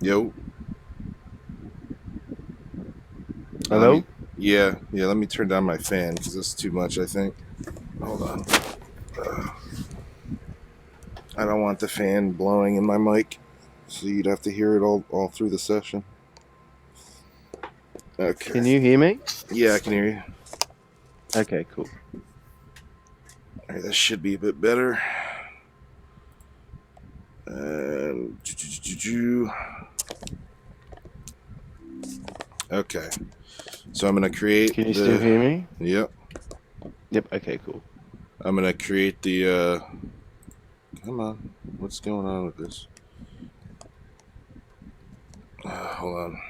Yo. Let me. Hello? Yeah. Let me turn down my fan because it's too much. I think. Hold on. I don't want the fan blowing in my mic, so you'd have to hear it all through the session. Okay. Can you hear me? Yeah, I can hear you. Okay, cool. All right, that should be a bit better. And okay. So I'm gonna create Can you still the. hear me? Yep. Yep, okay, cool. I'm gonna create the. Come on. What's going on with this? Hold on.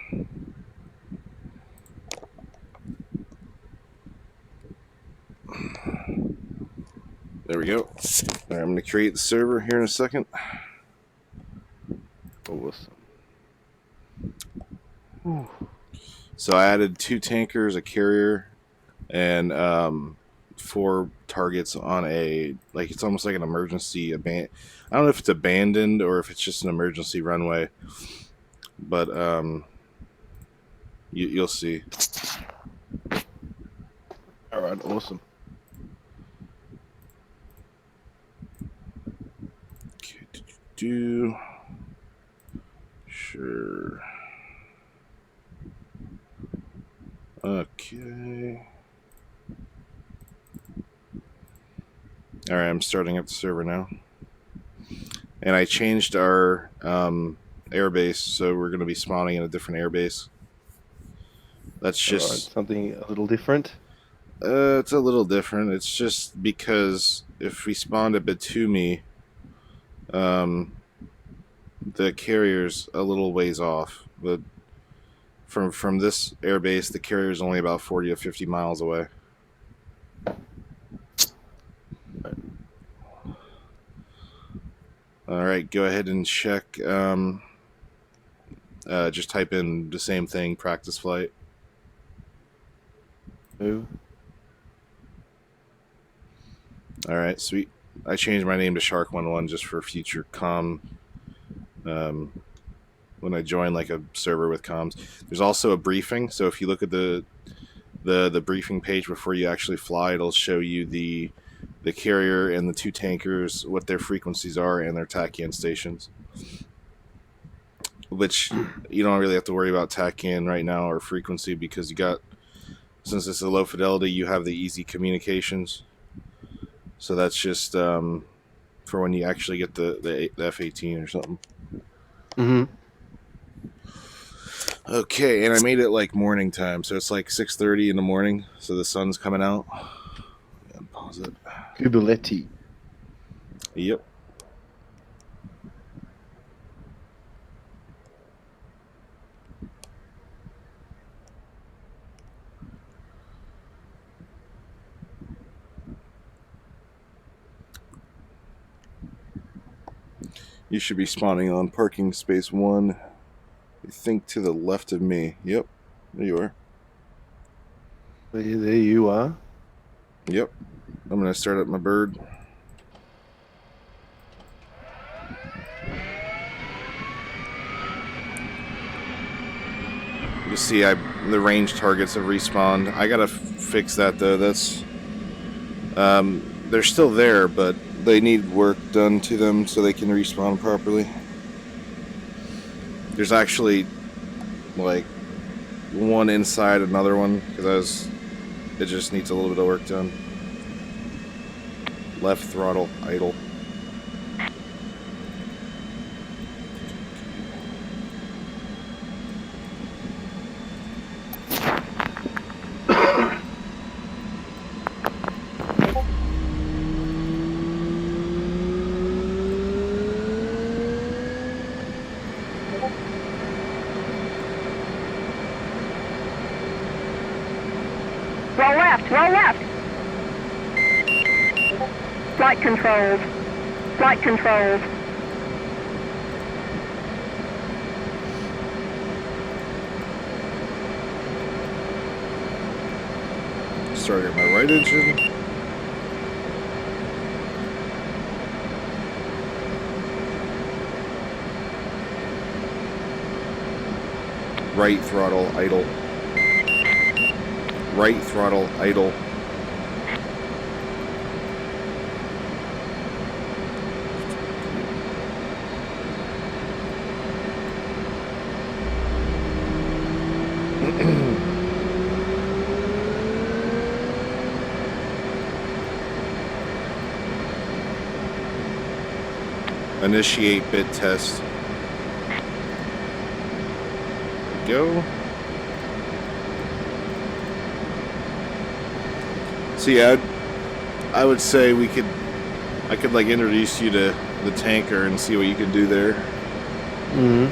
There we go. All right, I'm gonna create the server here in a second. Awesome. Ooh. So I added 2 tankers, a carrier, and 4 targets on a, like, it's almost like an emergency I don't know if it's abandoned or if it's just an emergency runway, but you'll see. All right, awesome. Okay, do sure. Okay. All right, I'm starting up the server now, and I changed our airbase, so we're going to be spawning in a different airbase. That's All right, just something a little different. it's a little different. It's just because if we spawned at Batumi, um, the carrier's a little ways off. But from this airbase, the carrier's only about 40 to 50 miles away. All right, go ahead and check. Just type in the same thing, practice flight. Who? All right, sweet. I changed my name to Shark11 just for future comm. When I join like a server with comms, there's also a briefing. So if you look at the briefing page before you actually fly, it'll show you the carrier and the 2 tankers, what their frequencies are, and their tachyon stations. Which you don't really have to worry about tachyon right now or frequency because you got, since it's a low fidelity, you have the easy communications. So that's just for when you actually get the F-18 or something. Mm-hmm. Okay, and I made it like morning time, so it's like 6:30 in the morning, so the sun's coming out. And pause it. Kubernetes. Yep. You should be spawning on parking space 1. I think to the left of me. Yep. There you are. There you are. Yep. I'm going to start up my bird. You see, the range targets have respawned. I gotta fix that though. That's they're still there, but they need work done to them so they can respawn properly. There's actually like one inside another one because it just needs a little bit of work done. Left throttle idle. Roll left, roll left. Flight controls. Flight controls. Starting my right engine. Right throttle idle. Right throttle idle. Initiate bid test. Go. So yeah, I would say I could like introduce you to the tanker and see what you could do there. Mm-hmm.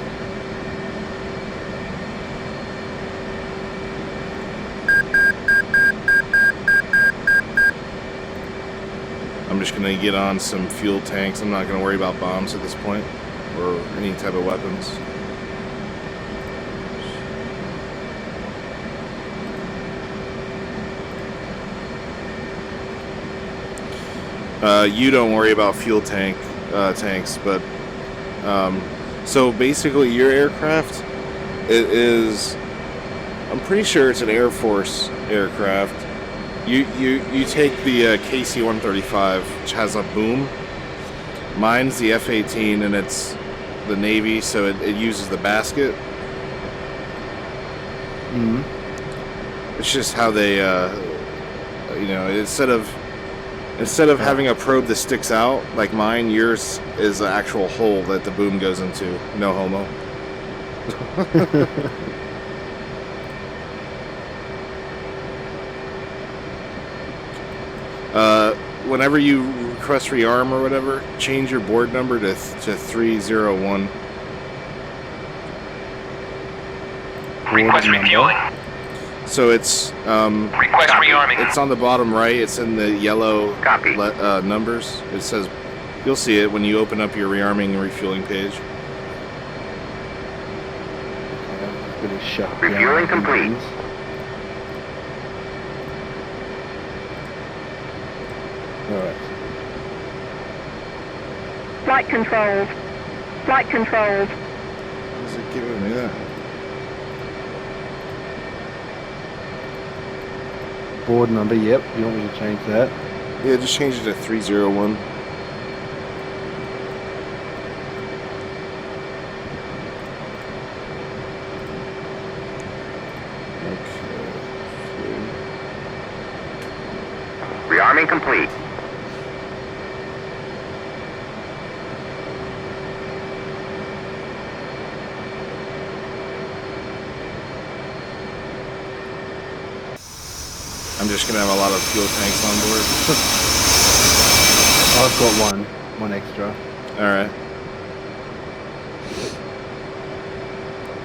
I'm just gonna get on some fuel tanks. I'm not gonna worry about bombs at this point, or any type of weapons. You don't worry about fuel tanks, but so basically your aircraft, it is, I'm pretty sure it's an Air Force aircraft. You take the KC-135, which has a boom. Mine's the F-18, and it's the Navy, so it uses the basket. Mm-hmm. It's just how they, you know, instead of having a probe that sticks out like mine, yours is an actual hole that the boom goes into. No homo. Whenever you request rearm or whatever, change your board number to 301. Request refueling. So it's Request rearming. it's on the bottom right. It's in the yellow Copy. numbers. It says, you'll see it when you open up your rearming and refueling page. I'm gonna shut down Refueling the complete. engines. Alright. Flight controls. Flight controls. Why is it giving me that? Board number, yep. You want me to change that? Yeah, just change it to 301. Rearming complete. I'm just gonna have a lot of fuel tanks on board. I've got one extra. Alright.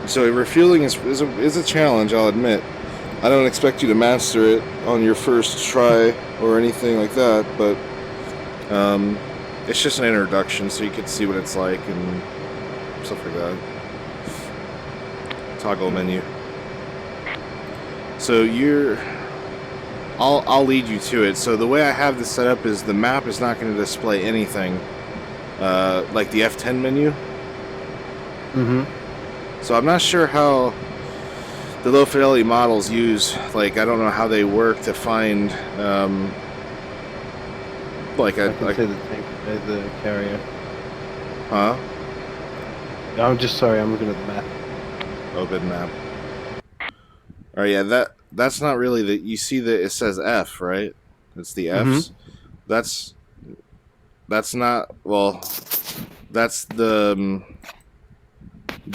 So refueling is a challenge, I'll admit. I don't expect you to master it on your first try or anything like that, but it's just an introduction so you can see what it's like and stuff like that. Toggle menu. So I'll lead you to it. So the way I have this set up is the map is not going to display anything like the F10 menu. Mm-hmm. So I'm not sure how the low fidelity models use, like, I don't know how they work to find like I can see the tank, the carrier. huh? I'm just sorry, I'm looking at the map. Open map. Oh yeah, that's not really the, you see that it says F, right? It's the Fs. That's not, well, that's the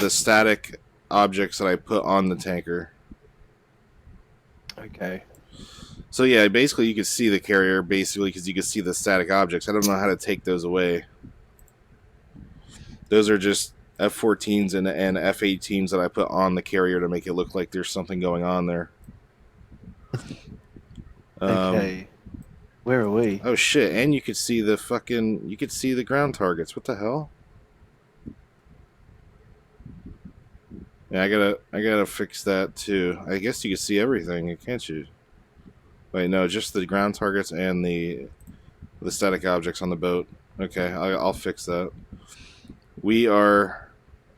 static objects that I put on the tanker. Okay. So yeah, basically you can see the carrier basically because you can see the static objects. I don't know how to take those away. Those are just F-14s and F-18s that I put on the carrier to make it look like there's something going on there. Okay. Where are we? Oh shit, and you could see the fucking, you could see the ground targets. What the hell? Yeah, I gotta fix that too. I guess you can see everything, can't you? Wait, no, just the ground targets and the static objects on the boat. Okay, I'll fix that. We are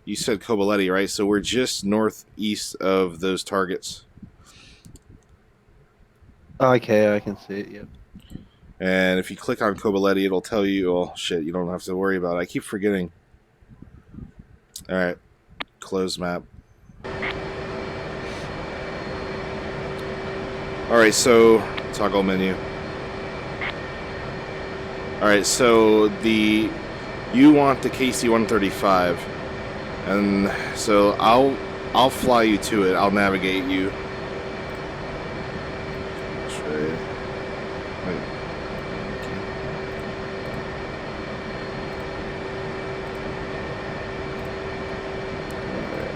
You said Coboletti, right? So we're just northeast of those targets. Okay, I can see it. Yep. And if you click on Coboletti, it'll tell you, oh, shit, you don't have to worry about it. I keep forgetting. All right. Close map. All right, so toggle menu. All right, so you want the KC-135, and so I'll fly you to it. I'll navigate you. Wait.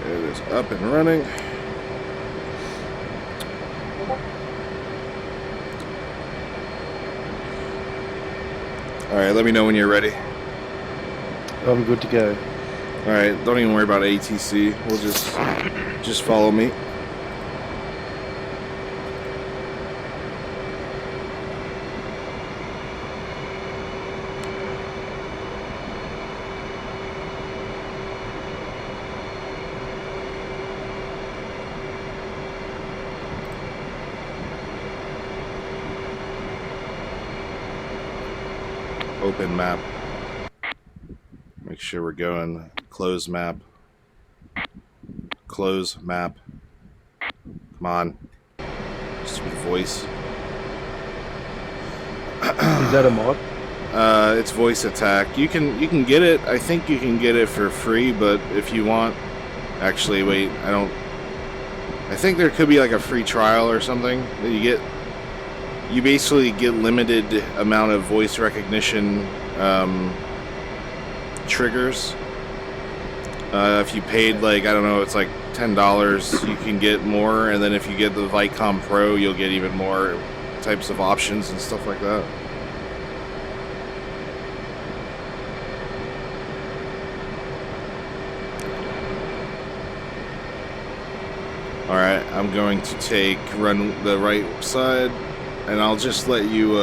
It is up and running. All right, let me know when you're ready. I'm good to go. All right, don't even worry about A-18C. We'll just follow me. Open map. Make sure we're going. Close map. Close map. Come on. Stupid voice. Is that a mod? It's voice attack. You can get it. I think you can get it for free, but if you want, actually, wait. I think there could be like a free trial or something that you get. You basically get limited amount of voice recognition triggers. If you paid like, I don't know, it's like $10, you can get more, and then if you get the Vicom Pro, you'll get even more types of options and stuff like that. Alright, I'm going to run the right side, and I'll just let you,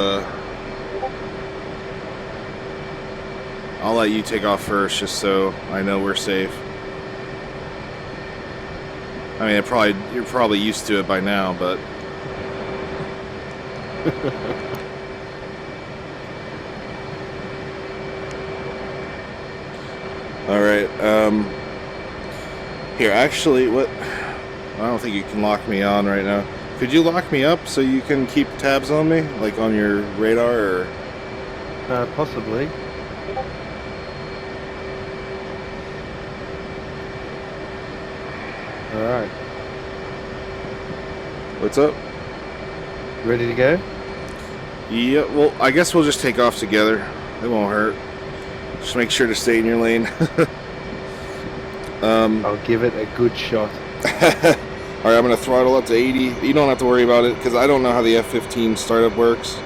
I'll let you take off first, just so I know we're safe. I mean, you're probably used to it by now, but... Alright, here, actually, what... I don't think you can lock me on right now. Could you lock me up so you can keep tabs on me? Like on your radar, or... Possibly. Alright. What's up? Ready to go? Yeah, well, I guess we'll just take off together. It won't hurt. Just make sure to stay in your lane. I'll give it a good shot. Alright, I'm going to throttle up to 80. You don't have to worry about it, because I don't know how the F-15 startup works.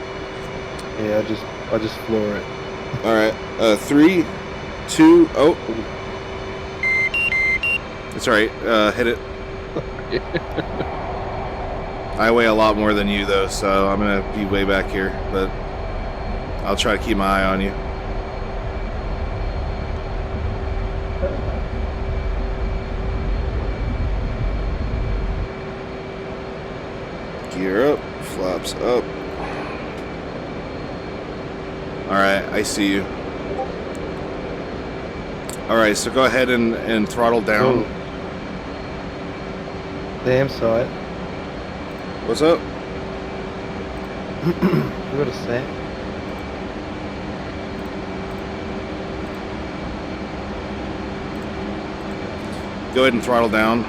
Yeah, I just floor it. Alright, 3, 2, oh. It's alright, hit it. I weigh a lot more than you, though, so I'm going to be way back here, but I'll try to keep my eye on you. Gear up, flaps up. Alright, I see you. Alright, so go ahead and throttle down. Cool. Damn sight. What's up? We got a set. Go ahead and throttle down.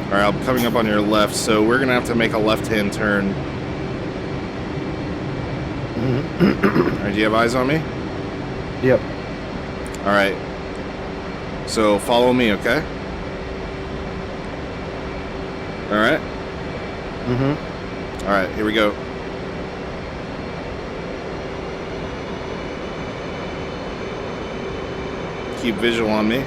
Alright, I'm coming up on your left, so we're going to have to make a left-hand turn. Alright, do you have eyes on me? Yep. Alright. So, follow me, okay? Alright? Mm-hmm. Alright, here we go. Keep visual on me.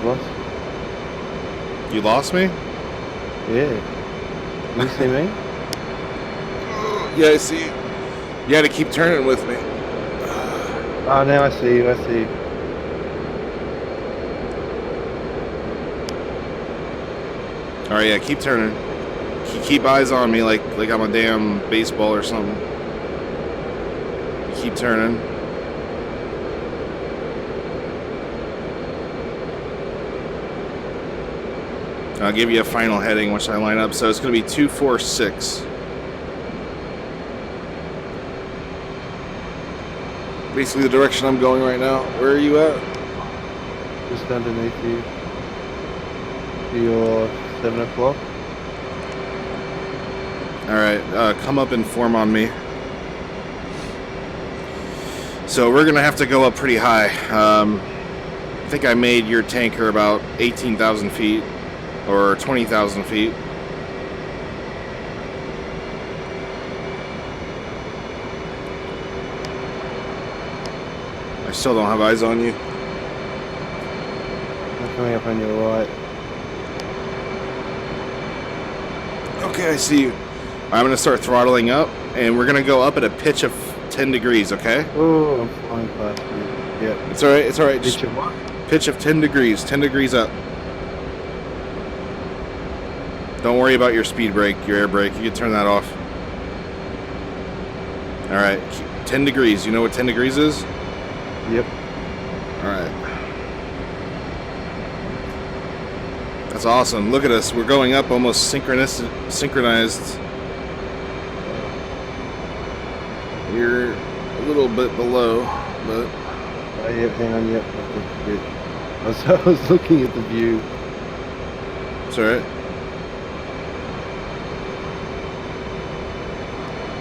Lost. You lost me? Yeah. You see me? Yeah, I see you. You had to keep turning with me. Oh, now I see you. I see you. All right, yeah, keep turning. Keep eyes on me like I'm a damn baseball or something. Keep turning. I'll give you a final heading once I line up. So it's going to be 246. Basically the direction I'm going right now. Where are you at? Just underneath you. You're 7 o'clock. Alright, come up and form on me. So we're going to have to go up pretty high. I think I made your tanker about 18,000 feet or 20,000 feet. I still don't have eyes on you. I'm coming up on your right. Okay, I see you. I'm going to start throttling up, and we're going to go up at a pitch of 10 degrees, okay? Oh, I'm flying past you. Yep. It's alright, it's alright. Pitch of what? Pitch of 10 degrees, 10 degrees up. Don't worry about your speed brake, your air brake. You can turn that off. Alright, 10 degrees. You know what 10 degrees is? Yep. Alright. That's awesome. Look at us. We're going up almost synchronized. We're a little bit below, but... Yep, hang on, yep. I was looking at the view. It's alright.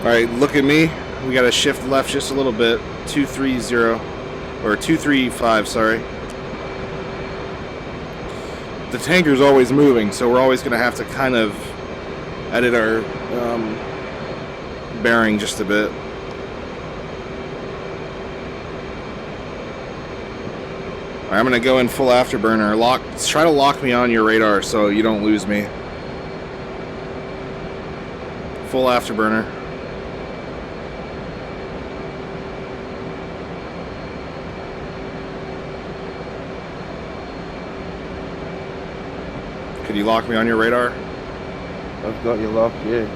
Alright, look at me. We gotta shift left just a little bit. 230. Or 235, sorry. The tanker's always moving, so we're always gonna have to kind of edit our bearing just a bit. Alright, I'm gonna go in full afterburner. Try to lock me on your radar so you don't lose me. Full afterburner. Could you lock me on your radar? I've got you locked, yeah.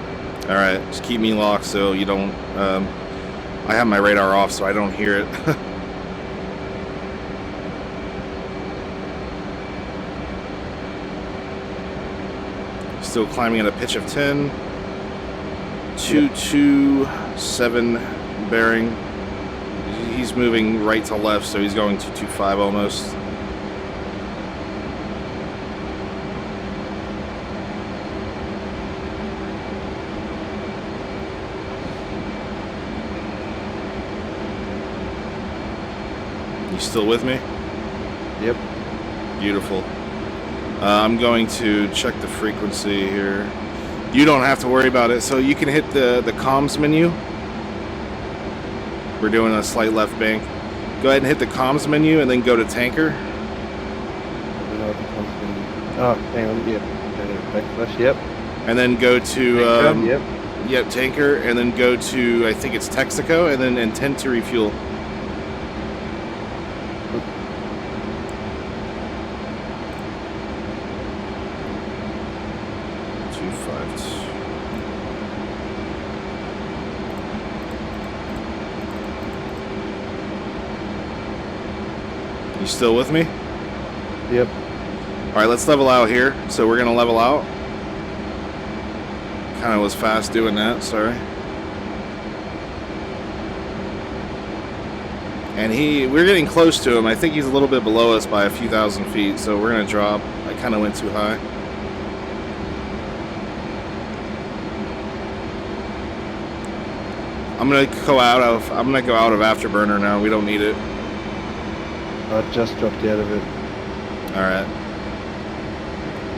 Alright, just keep me locked so you don't... I have my radar off so I don't hear it. Still climbing at a pitch of 10. 227 bearing. He's moving right to left, so he's going 225 almost. You still with me? Yep. Beautiful. I'm going to check the frequency here. You don't have to worry about it, so you can hit the comms menu. We're doing a slight left bank. Go ahead and hit the comms menu and then go to tanker. I don't know what the comms menu. Oh, hang on, yep. Backslash, yep. And then go to Yep. yep, tanker, and then go to, I think it's Texaco, and then intend to refuel. You still with me? Yep. Alright, let's level out here. So we're gonna level out. Kinda was fast doing that, sorry. And we're getting close to him. I think he's a little bit below us by a few thousand feet, so we're gonna drop. I kinda went too high. I'm gonna go out of afterburner now. We don't need it. I just dropped out of it. Alright.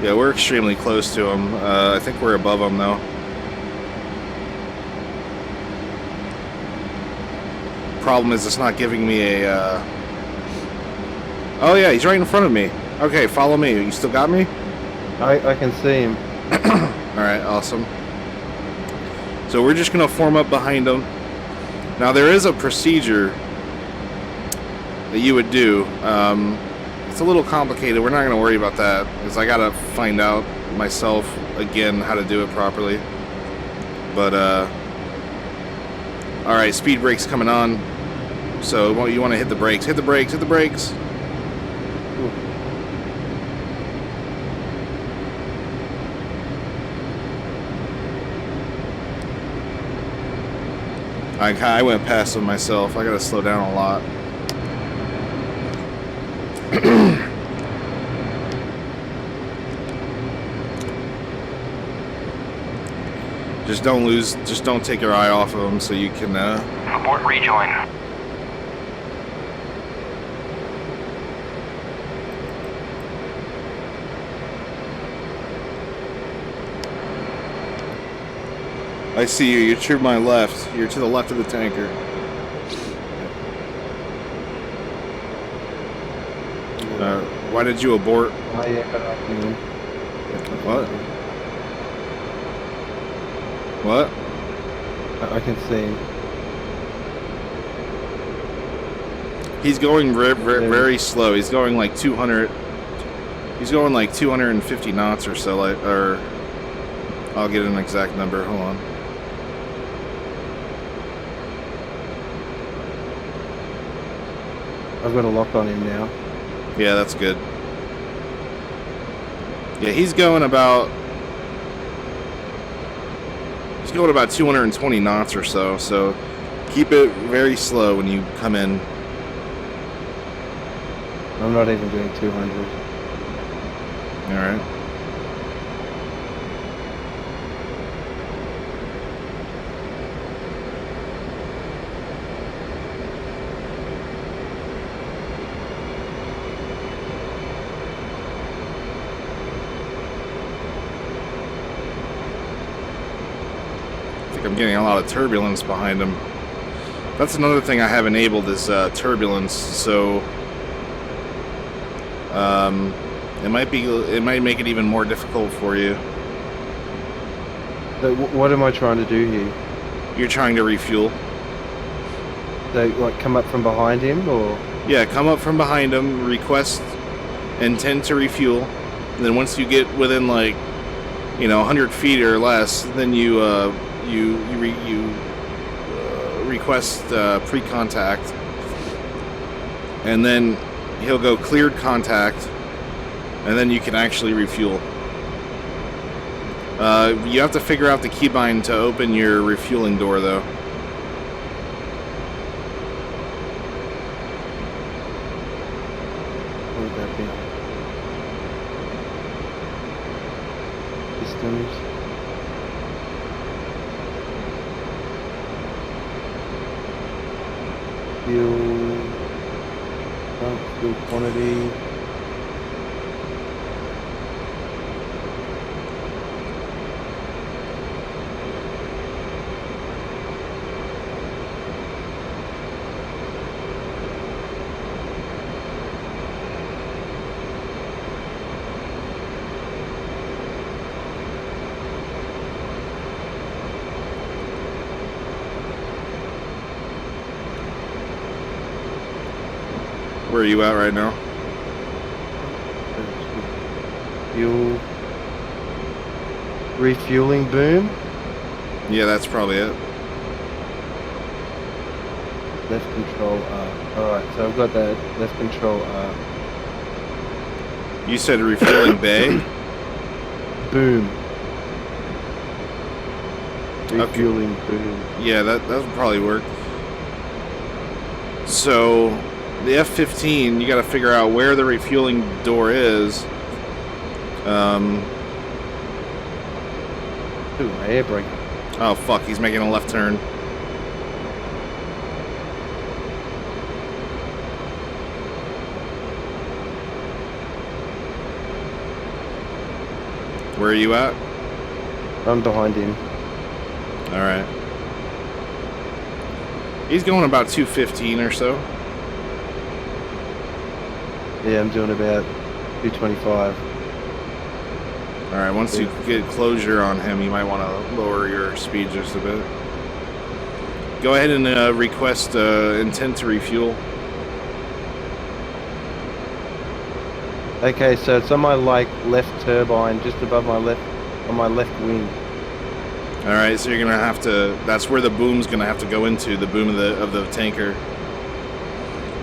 Yeah, we're extremely close to him. I think we're above him though. Problem is it's not giving me a... Oh yeah, he's right in front of me. Okay, follow me. You still got me? I can see him. Alright, awesome. So we're just going to form up behind them. Now there is a procedure that you would do. It's a little complicated. We're not going to worry about that because I got to find out myself again how to do it properly. But alright, speed brake's coming on. So you want to hit the brakes. Hit the brakes. Hit the brakes. I went past them myself. I gotta slow down a lot. Just don't take your eye off of them so you can Abort rejoin. I see you. You're to my left. You're to the left of the tanker. Why did you abort? Oh, yeah, got up him. What? What? I can see him. He's going very slow. He's going like 200. He's going like 250 knots or so. Or I'll get an exact number. Hold on. I've got a lock on him now. Yeah, that's good. Yeah, he's going about 220 knots or so. So keep it very slow when you come in. I'm not even doing 200. All right. I'm getting a lot of turbulence behind him. That's another thing I have enabled is turbulence. So it might make it even more difficult for you. So what am I trying to do here? You're trying to refuel. So like come up from behind him, or? Yeah, come up from behind him, request intent to refuel, and then once you get within like 100 feet or less, then you request pre-contact, and then he'll go cleared contact, and then you can actually refuel. You have to figure out the keybind to open your refueling door, though. What would that be? Systems. Fuel quantity. Where are you at right now? Fuel. Refueling boom. Yeah, that's probably it. Left control R. Alright, so I've got that left control R. You said refueling bay? Boom. Refueling boom. Yeah, that would probably work. So the F-15, you got to figure out where the refueling door is. Ooh, air brake. Oh fuck, he's making a left turn. Where are you at? I'm behind him. Alright. He's going about 215 or so. Yeah, I'm doing about 225. All right, once you get closure on him, you might want to lower your speed just a bit. Go ahead and request intent to refuel. Okay, so it's on my left turbine, just above my left, on my left wing. All right, so you're gonna have to. That's where the boom's gonna have to go into, the boom of the tanker.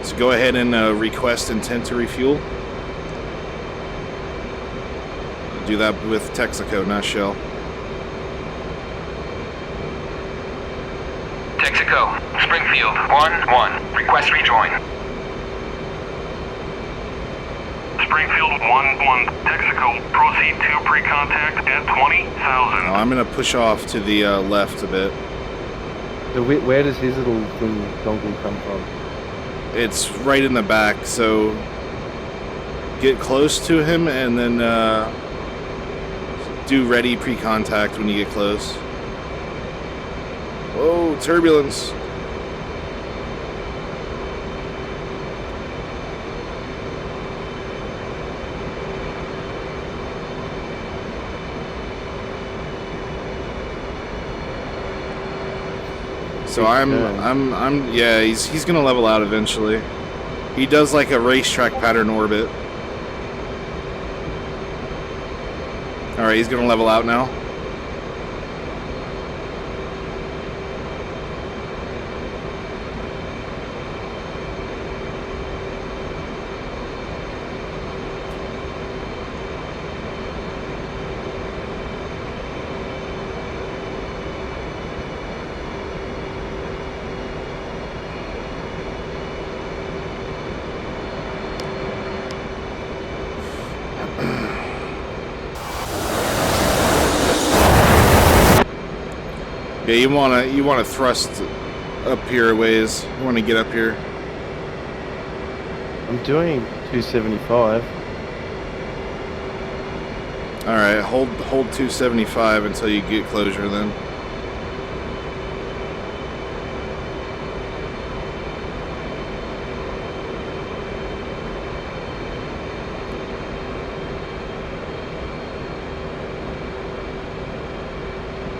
So go ahead and request intent to refuel. Do that with Texaco, not Shell. Texaco, Springfield, 1-1. Request rejoin. Springfield, 1-1. Texaco, proceed to pre-contact at 20,000. I'm gonna push off to the left a bit. So where does his little thing dongle come from? It's right in the back, so get close to him and then do ready pre-contact when you get close. Whoa, turbulence. So yeah, he's gonna level out eventually. He does like a racetrack pattern orbit. All right, he's gonna level out now. Yeah, you wanna thrust up here a ways. You wanna get up here. I'm doing 275. All right, hold 275 until you get closure then.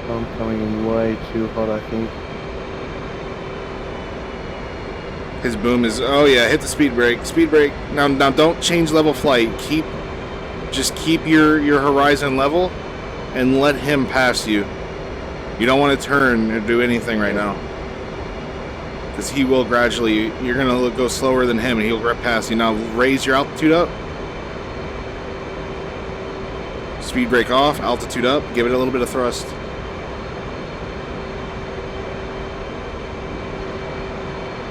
I'm coming in way too hot, I think. His boom is, oh yeah, hit the speed brake. Speed brake. Now don't change level flight. Just keep your horizon level and let him pass you. You don't want to turn or do anything right now. Because he will gradually, you're going to go slower than him and he'll grab past you. Now raise your altitude up. Speed brake off, altitude up, give it a little bit of thrust.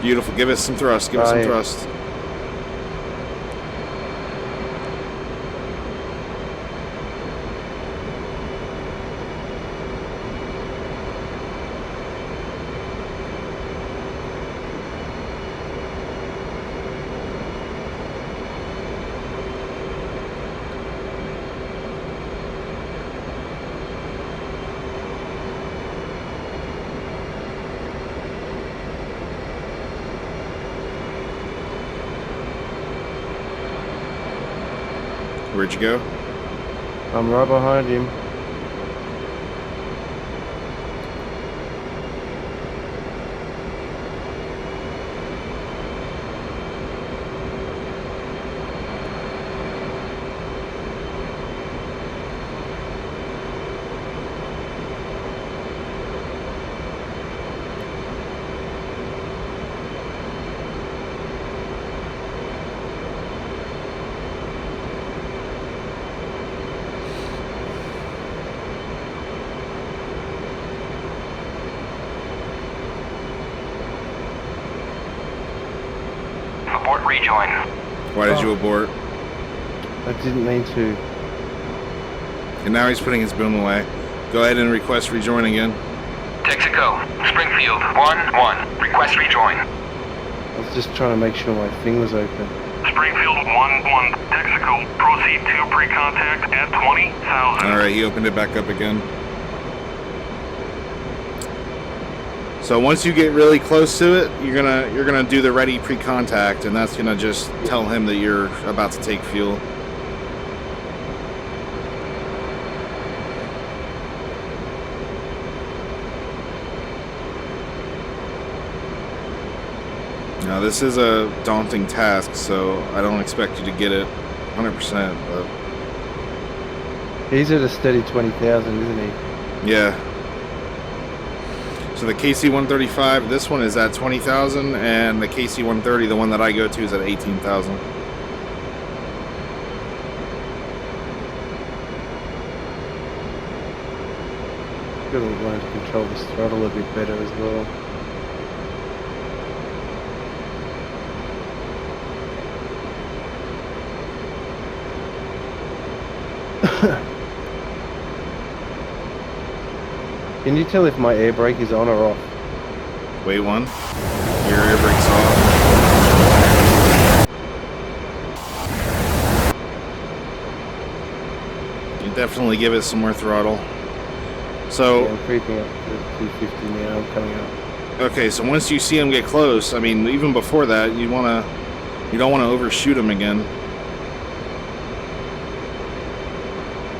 Beautiful, give it some thrust, give it some thrust. Where'd you go? I'm right behind him. Abort rejoin. Why did you abort? I didn't mean to. And now he's putting his boom away. Go ahead and request rejoin again. Texaco, Springfield, 1-1. Request rejoin. I was just trying to make sure my thing was open. Springfield, 1-1. Texaco, proceed to pre-contact at 20,000. All right, he opened it back up again. So once you get really close to it, you're gonna do the ready pre-contact, and that's gonna just tell him that you're about to take fuel. Now, this is a daunting task, so I don't expect you to get it 100%, but He's at a steady 20,000, isn't he? yeah. So the KC-135, this one is at 20,000, and the KC-130, the one that I go to, is at 18,000. Got to learn to control this throttle a bit better as well. Can you tell if my air brake is on or off? Wait one. Your air brake's off. You definitely give it some more throttle. So Yeah, I'm creeping up to 250 now. I'm coming up. okay, so once you see him get close, I mean, even before that, you don't want to overshoot him again.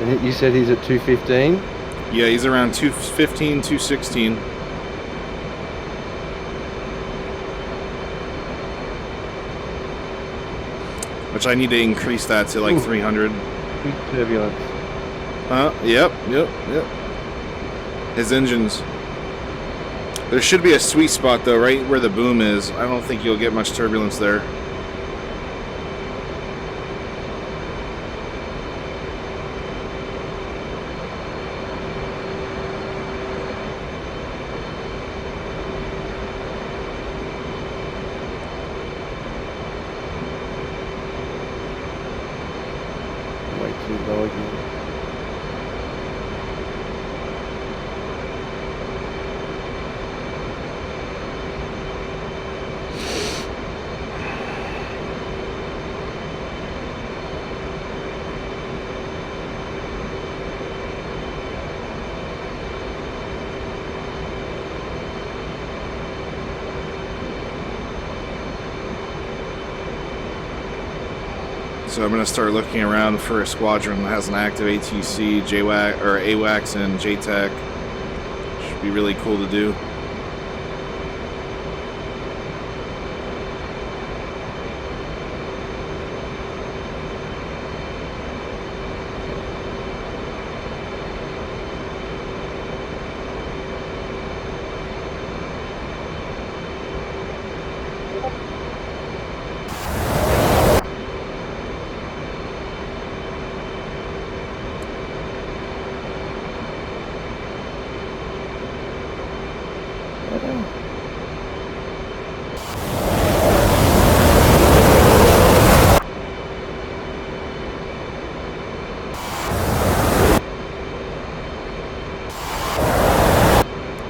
And you said he's at 215? Yeah, he's around 215, 216. Which I need to increase that to like 300. Big turbulence. Yep. His engines. There should be a sweet spot though, right where the boom is. I don't think you'll get much turbulence there. Way too low again. So I'm going to start looking around for a squadron that has an active ATC, JWAC, or AWACS, and JTAC. Should be really cool to do.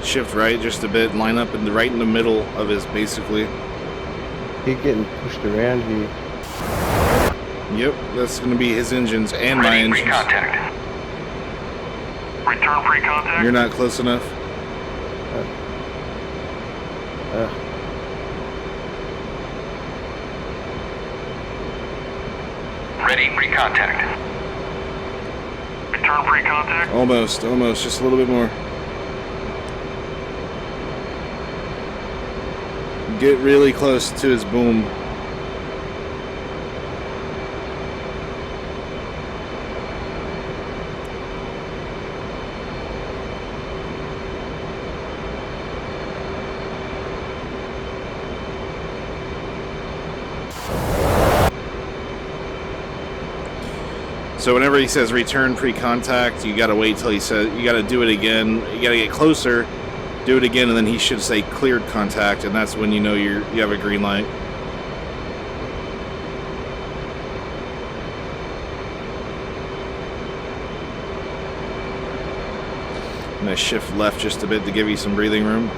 Shift right just a bit, line up right in the middle of his, basically. He's getting pushed around here. Yep, that's going to be his engines and my Ready, engines. pre-contact. Return pre-contact. You're not close enough. Ready, pre-contact. Return pre-contact. Almost, just a little bit more. Get really close to his boom. So whenever he says return pre-contact, you gotta wait till he says, you gotta do it again. You gotta get closer, do it again, and then he should say cleared contact, and that's when you know you have a green light. I'm gonna shift left just a bit to give you some breathing room.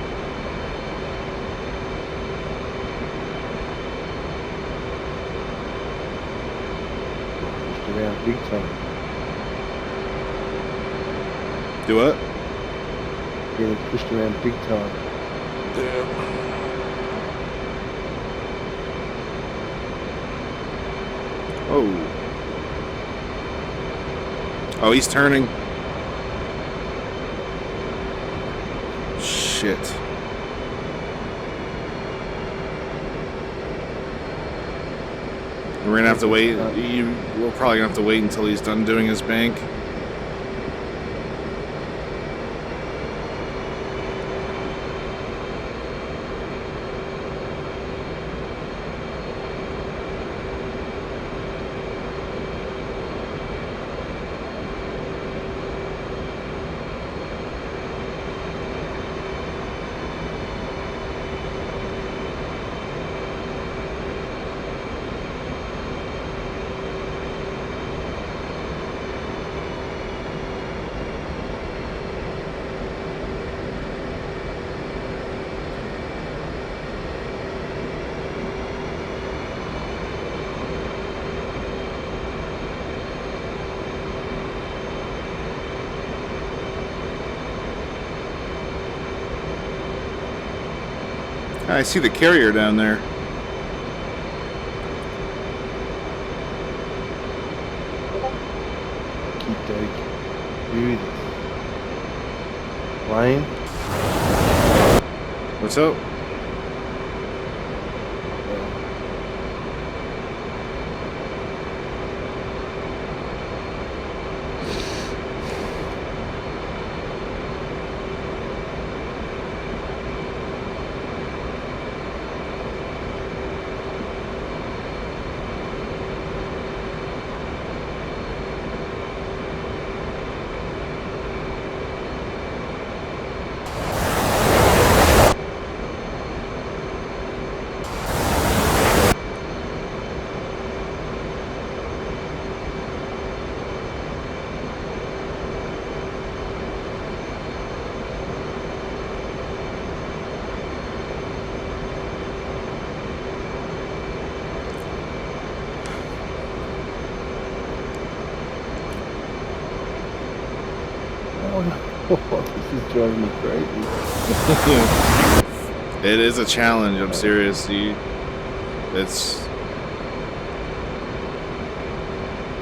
Pushed around big time. Do what? Getting pushed around big time. Oh. Oh, he's turning. Shit. We're gonna have to wait. Uh, We're probably gonna have to wait until he's done doing his bank. I see the carrier down there. keep doke. Do this. Plane. What's up? This is driving me crazy. It is a challenge. I'm serious. It's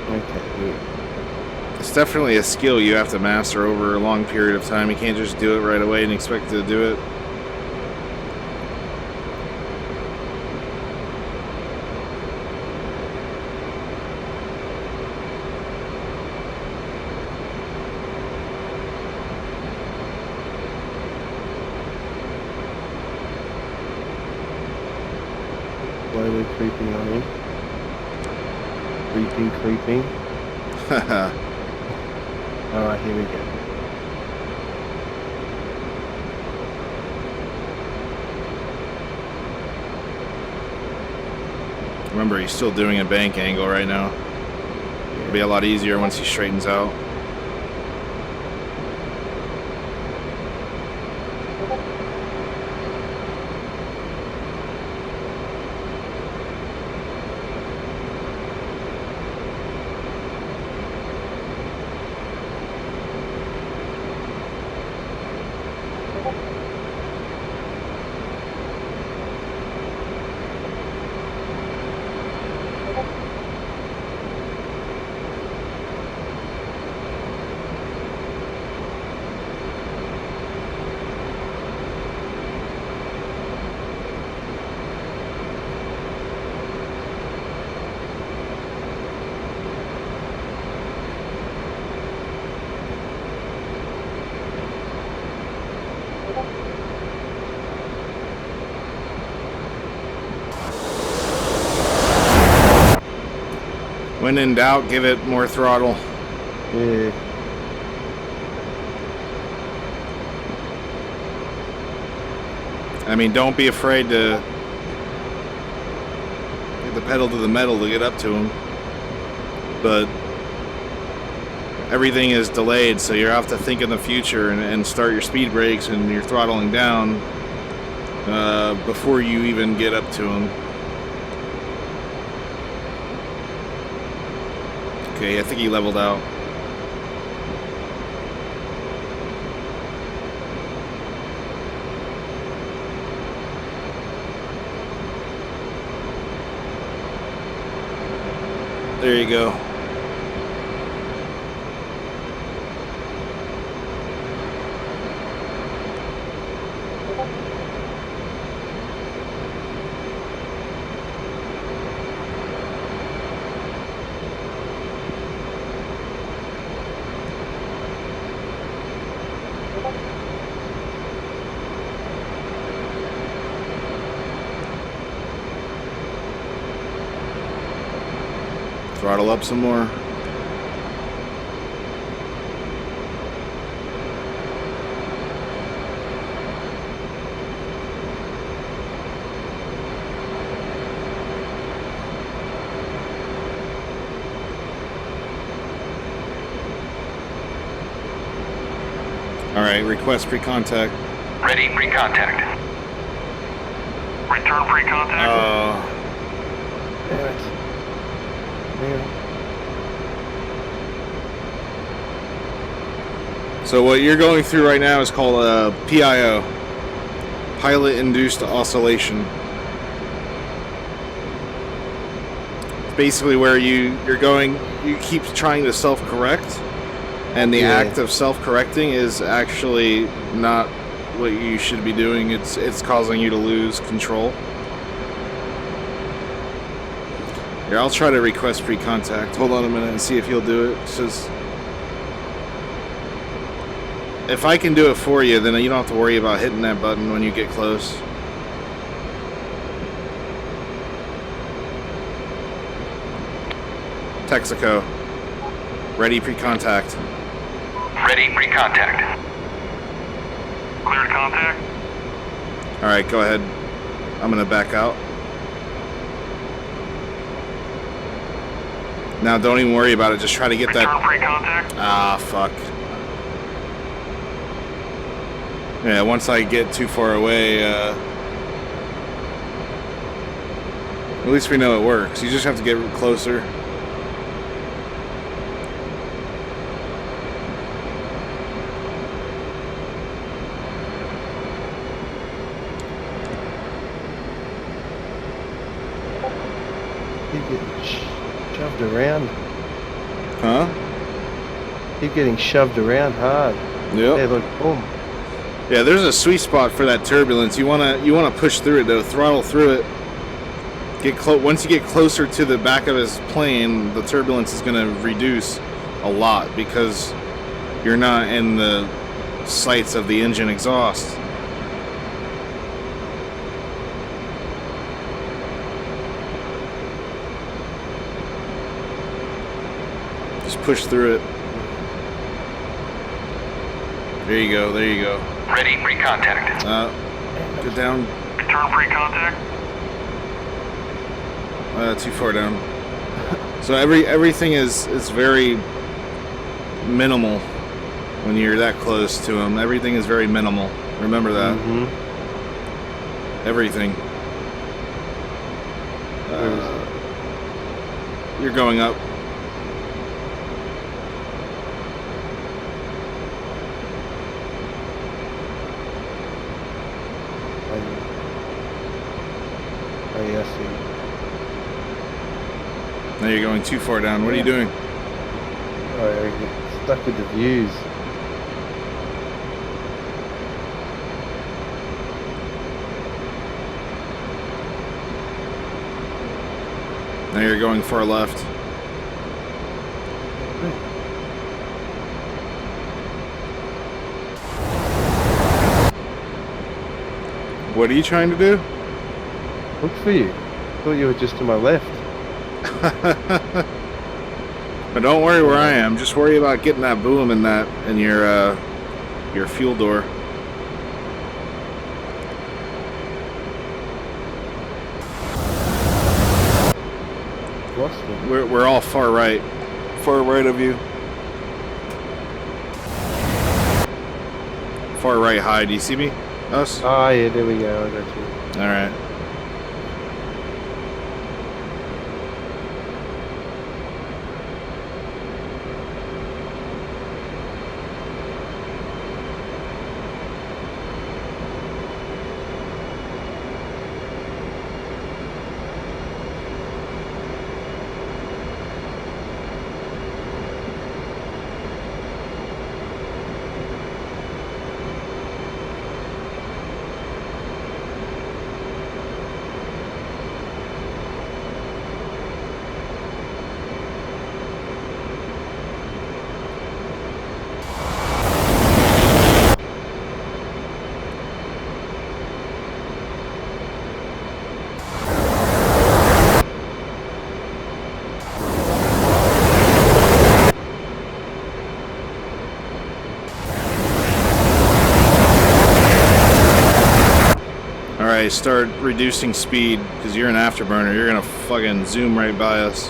Okay. it's definitely a skill you have to master over a long period of time. You can't just do it right away and expect to do it. Slowly creeping on in. Creeping. Alright, here we go. Remember, he's still doing a bank angle right now. It'll be a lot easier once he straightens out. When in doubt, give it more throttle. Yeah. I mean, don't be afraid to get the pedal to the metal to get up to him. But everything is delayed, so you have to think in the future and start your speed brakes and your throttling down before you even get up to him. Okay, I think he leveled out. There you go. Throttle up some more. Alright, request pre-contact. Ready, pre-contact. Return pre-contact. Damn it. So what you're going through right now is called a PIO. Pilot-induced oscillation. Basically where you keep trying to self-correct, and the act of self-correcting is actually not what you should be doing. It's causing you to lose control. Here, I'll try to request pre-contact. Hold on a minute and see if he'll do it. It says, if I can do it for you, then you don't have to worry about hitting that button when you get close. Texaco. Ready pre-contact. Ready, pre-contact. Cleared contact. Alright, go ahead. I'm gonna back out. Now don't even worry about it, just try to get Return that... pre-contact. Ah, fuck. Yeah, once I get too far away, at least we know it works. You just have to get closer. Keep getting shoved around. Huh? Keep getting shoved around hard. Yep. Yeah, look, boom. Yeah, there's a sweet spot for that turbulence. You wanna push through it though, throttle through it. Once you get closer to the back of his plane, the turbulence is gonna reduce a lot because you're not in the sights of the engine exhaust. Just push through it. There you go, there you go. Ready, pre-contact. Get down. Return pre-contact. Too far down. So everything is very minimal when you're that close to him. Everything is very minimal. Remember that. Mm-hmm. Everything. You're going up. Oh, yeah, I see. Now you're going too far down. What are you doing? Oh, I get stuck with the views. Now you're going far left. What are you trying to do? Look for you. Thought you were just to my left. But don't worry where I am. Just worry about getting that boom in your fuel door. Lost me. We're all far right of you. Far right high. Do you see me? Us? Ah, yeah, there we go. I got you. All right. Alright, start reducing speed, because you're an afterburner. You're gonna fucking zoom right by us.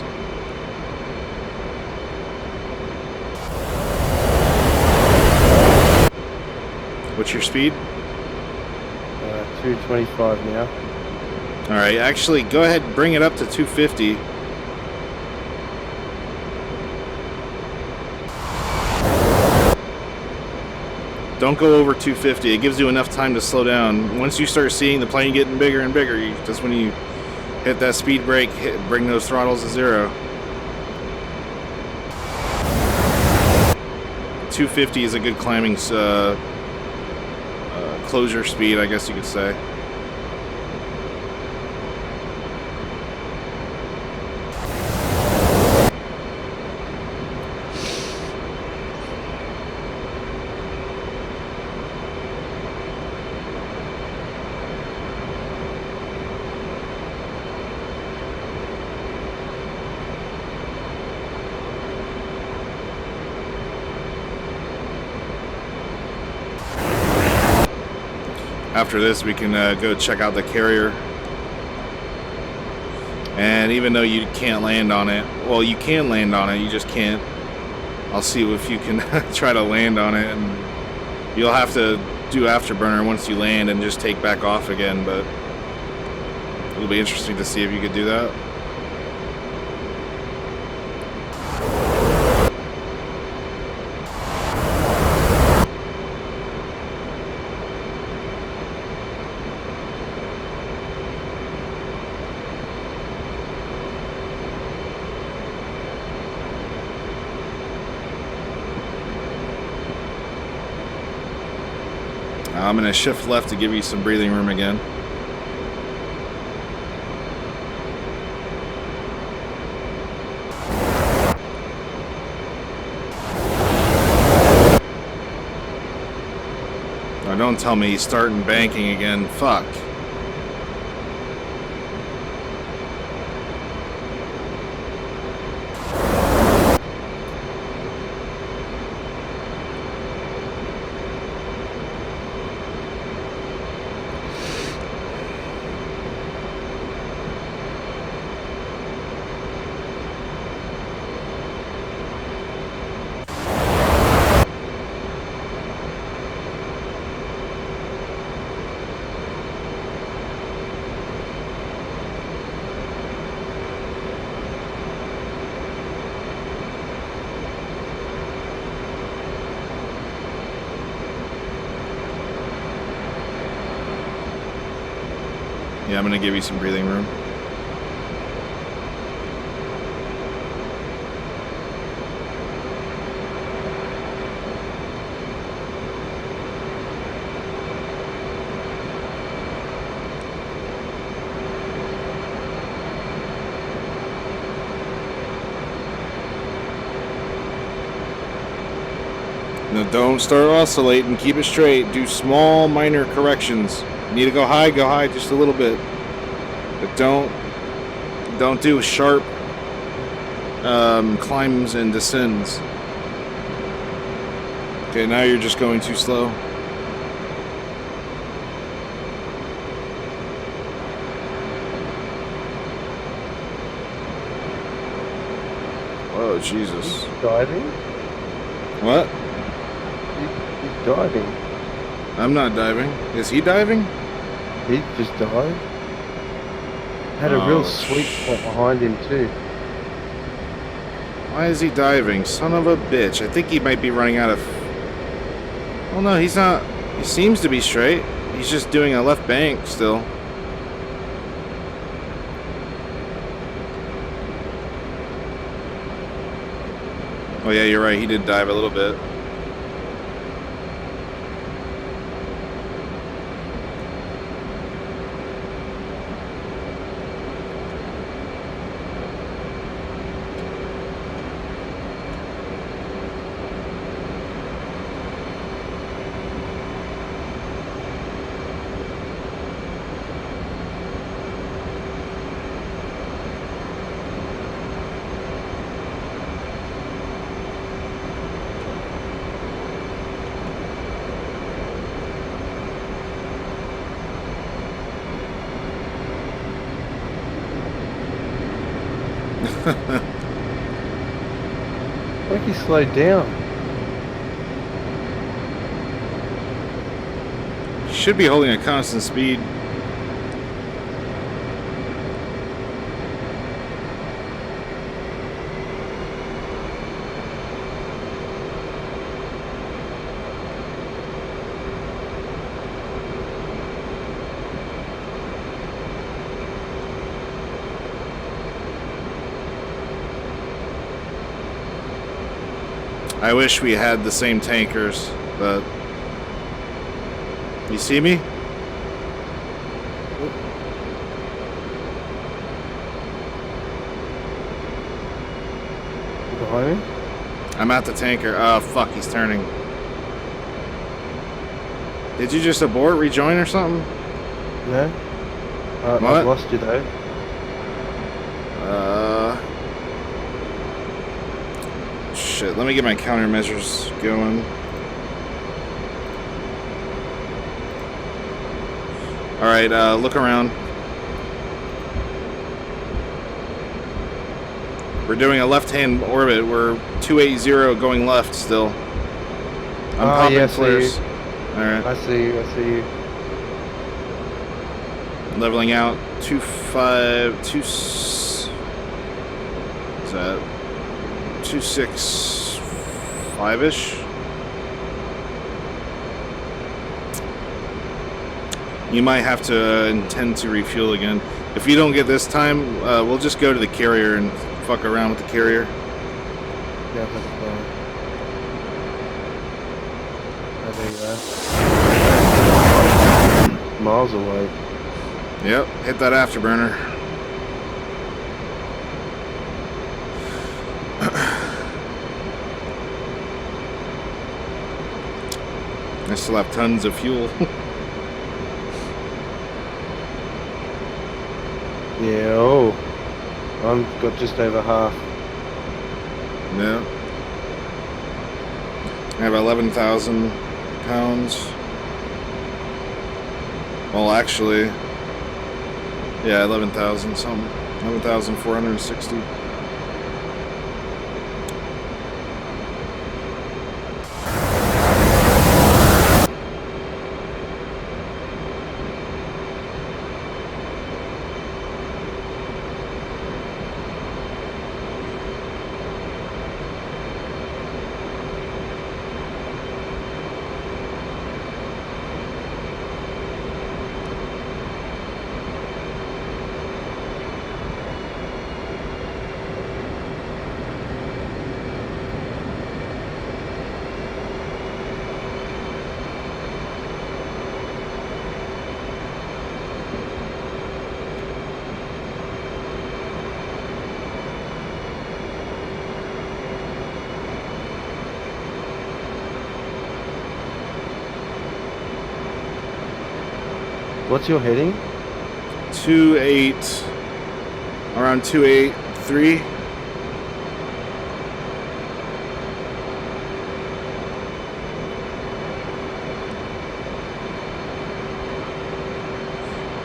What's your speed? 225 now. Alright, actually, go ahead and bring it up to 250. Don't go over 250. It gives you enough time to slow down. Once you start seeing the plane getting bigger and bigger, that's when you hit that speed brake, bring those throttles to 0. 250 is a good climbing closure speed, I guess you could say. After this, we can go check out the carrier. And even though you can't land on it, well, you can land on it, you just can't. I'll see if you can try to land on it, and you'll have to do afterburner once you land and just take back off again, but it'll be interesting to see if you could do that. I'm going to shift left to give you some breathing room again. Oh, don't tell me he's starting banking again. Fuck. Yeah, I'm gonna give you some breathing room. Now don't start oscillating, keep it straight. Do small, minor corrections. You need to go high just a little bit. But don't do sharp climbs and descends. Okay, now you're just going too slow. Oh, Jesus. Diving? What? He's diving. I'm not diving. Is he diving? He just dived. Had a real sweet spot behind him too. Why is he diving? Son of a bitch. I think he might be running out of... Well, no, he's not. He seems to be straight. He's just doing a left bank still. Oh yeah, you're right. He did dive a little bit. Like he slowed down. Should be holding a constant speed. I wish we had the same tankers, but you see me? Behind me? I'm at the tanker. Oh, fuck, he's turning. Did you just abort, rejoin or something? No? What? I've lost you though. Shit, let me get my countermeasures going. Alright, look around. We're doing a left-hand orbit. We're 280 going left still. I'm popping yeah, flares. Alright. I see you, I see you. Leveling out 2.5, is that 2.65-ish? You might have to intend to refuel again. If you don't get this time, we'll just go to the carrier and fuck around with the carrier. Yeah, that's fine. Oh, there you are. Miles away. Yep, hit that afterburner. I still have tons of fuel. Yeah, oh. I've got just over half. Yeah. I have 11,000 pounds. Well, actually, yeah, 11,000 something. 11,460. What's your heading? 2.8, around 2.83.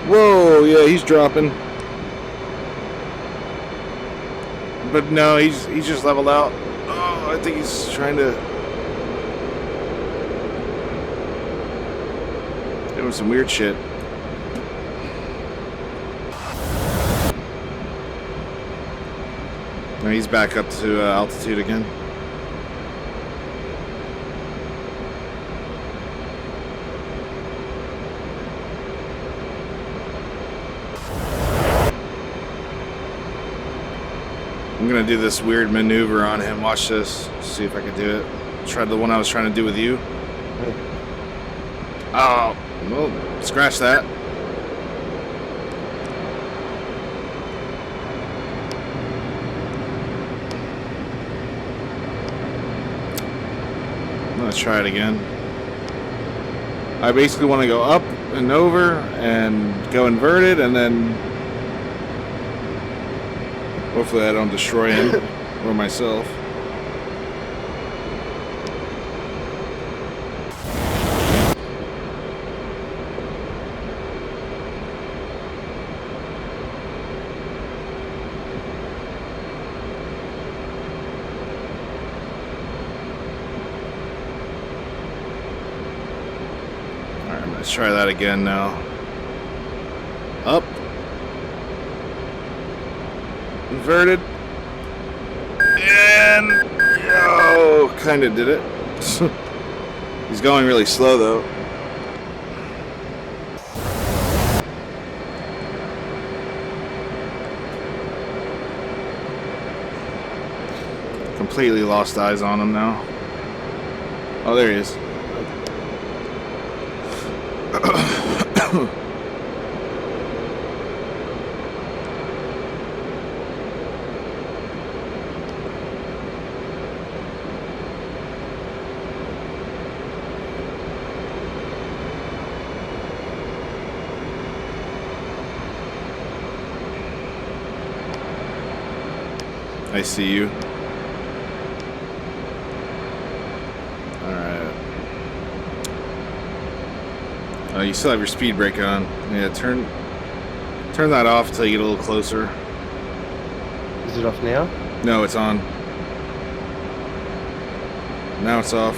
Whoa, yeah, he's dropping. But no, he's just leveled out. Oh, I think he's trying to doing some weird shit. No, he's back up to altitude again. I'm gonna do this weird maneuver on him. Watch this. See if I can do it. Try the one I was trying to do with you. Oh, well, scratch that. I'm gonna try it again. I basically want to go up and over and go inverted, and then hopefully I don't destroy him or myself. Let's try that again now. Up. Inverted. And... Oh, kind of did it. He's going really slow, though. Completely lost eyes on him now. Oh, there he is. I see you. Alright. You still have your speed brake on. Yeah, turn that off until you get a little closer. Is it off now? No, it's on. Now it's off.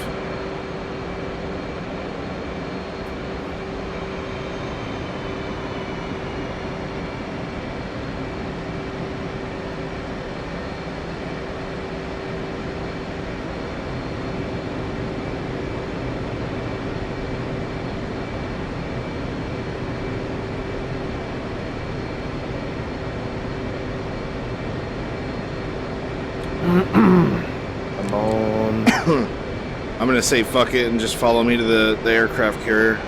Come on. I'm gonna say fuck it and just follow me to the aircraft carrier.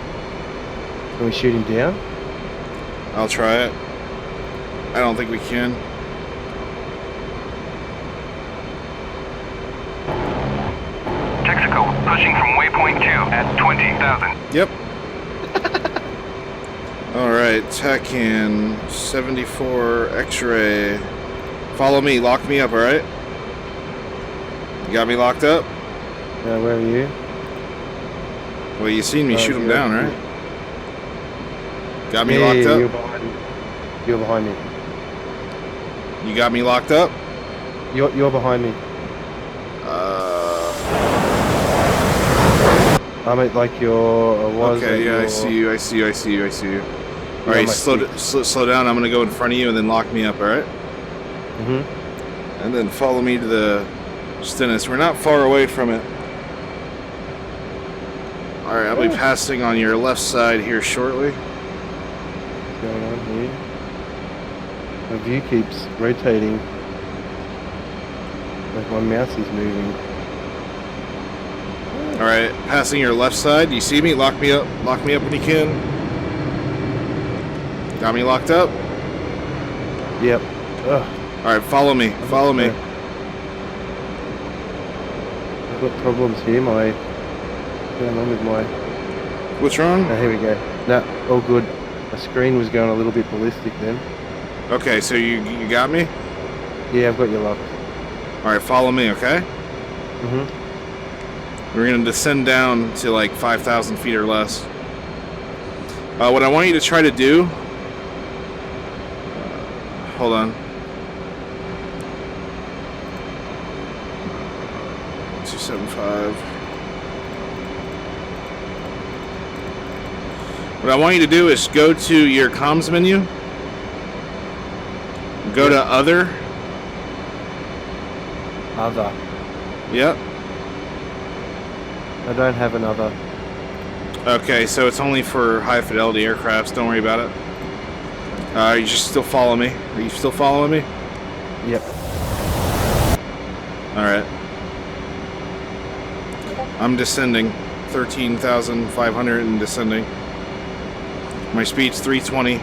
Can we shoot him down? I'll try it. I don't think we can. Texaco, pushing from waypoint 2 at 20,000. Yep. Alright, TACAN 74 X-ray. Follow me, lock me up, alright? You got me locked up? Where are you? Well, you seen me shoot him down, right? Got me Yeah, locked up? You're behind me. You got me locked up? You're behind me. I'm at like your... Okay, yeah, I see you. Alright, slow down. I'm gonna go in front of you and then lock me up, alright? Mm-hmm. And then follow me to the Stennis. We're not far away from it. Alright, I'll be passing on your left side here shortly. What's going on here? My view keeps rotating. Like my mouse is moving. Alright, passing your left side. You see me? Lock me up. Lock me up when you can. Got me locked up? Yep. Ugh. Alright, follow me. Follow me. I've got problems here. What's going on with my... What's wrong? Oh, here we go. No, all good. My screen was going a little bit ballistic then. Okay, so you got me? Yeah, I've got you locked. Alright, follow me, okay? Mm-hmm. We're gonna descend down to like 5,000 feet or less. What I want you to try to do... hold on. 275. What I want you to do is go to your comms menu. Go to other. Other. Yep. I don't have another. Okay, so it's only for high fidelity aircrafts. Don't worry about it. You just still follow me. Are you still following me? Yep. Alright. I'm descending. 13,500 and descending. My speed's 320.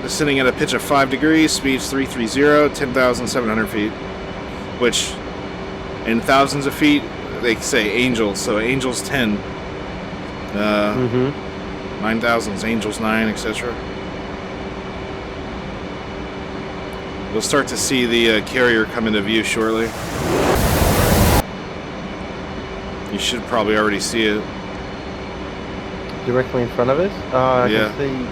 Sitting at a pitch of 5 degrees, speeds 330, 10,700 feet. Which, in thousands of feet, they say angels, so angels 10. 9000's Angels 9, etc. You'll start to see the carrier come into view shortly. You should probably already see it. Directly in front of us? I Yeah. can see.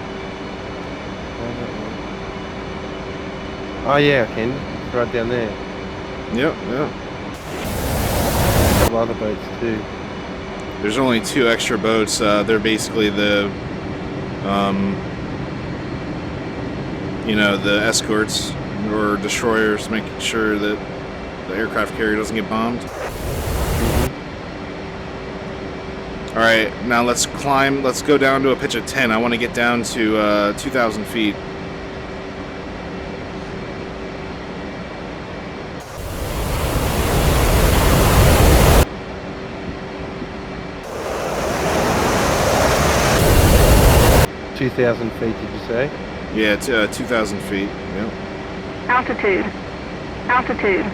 Oh yeah, I can. It's right down there. Yep, yeah. A couple other boats too. There's only 2 extra boats. They're basically the, you know, the escorts or destroyers, making sure that the aircraft carrier doesn't get bombed. All right, now let's climb. Let's go down to a pitch of 10. I want to get down to 2,000 feet. $2,000 feet, did you say? Yeah, it's 2,000 feet. Yep. Altitude. Altitude.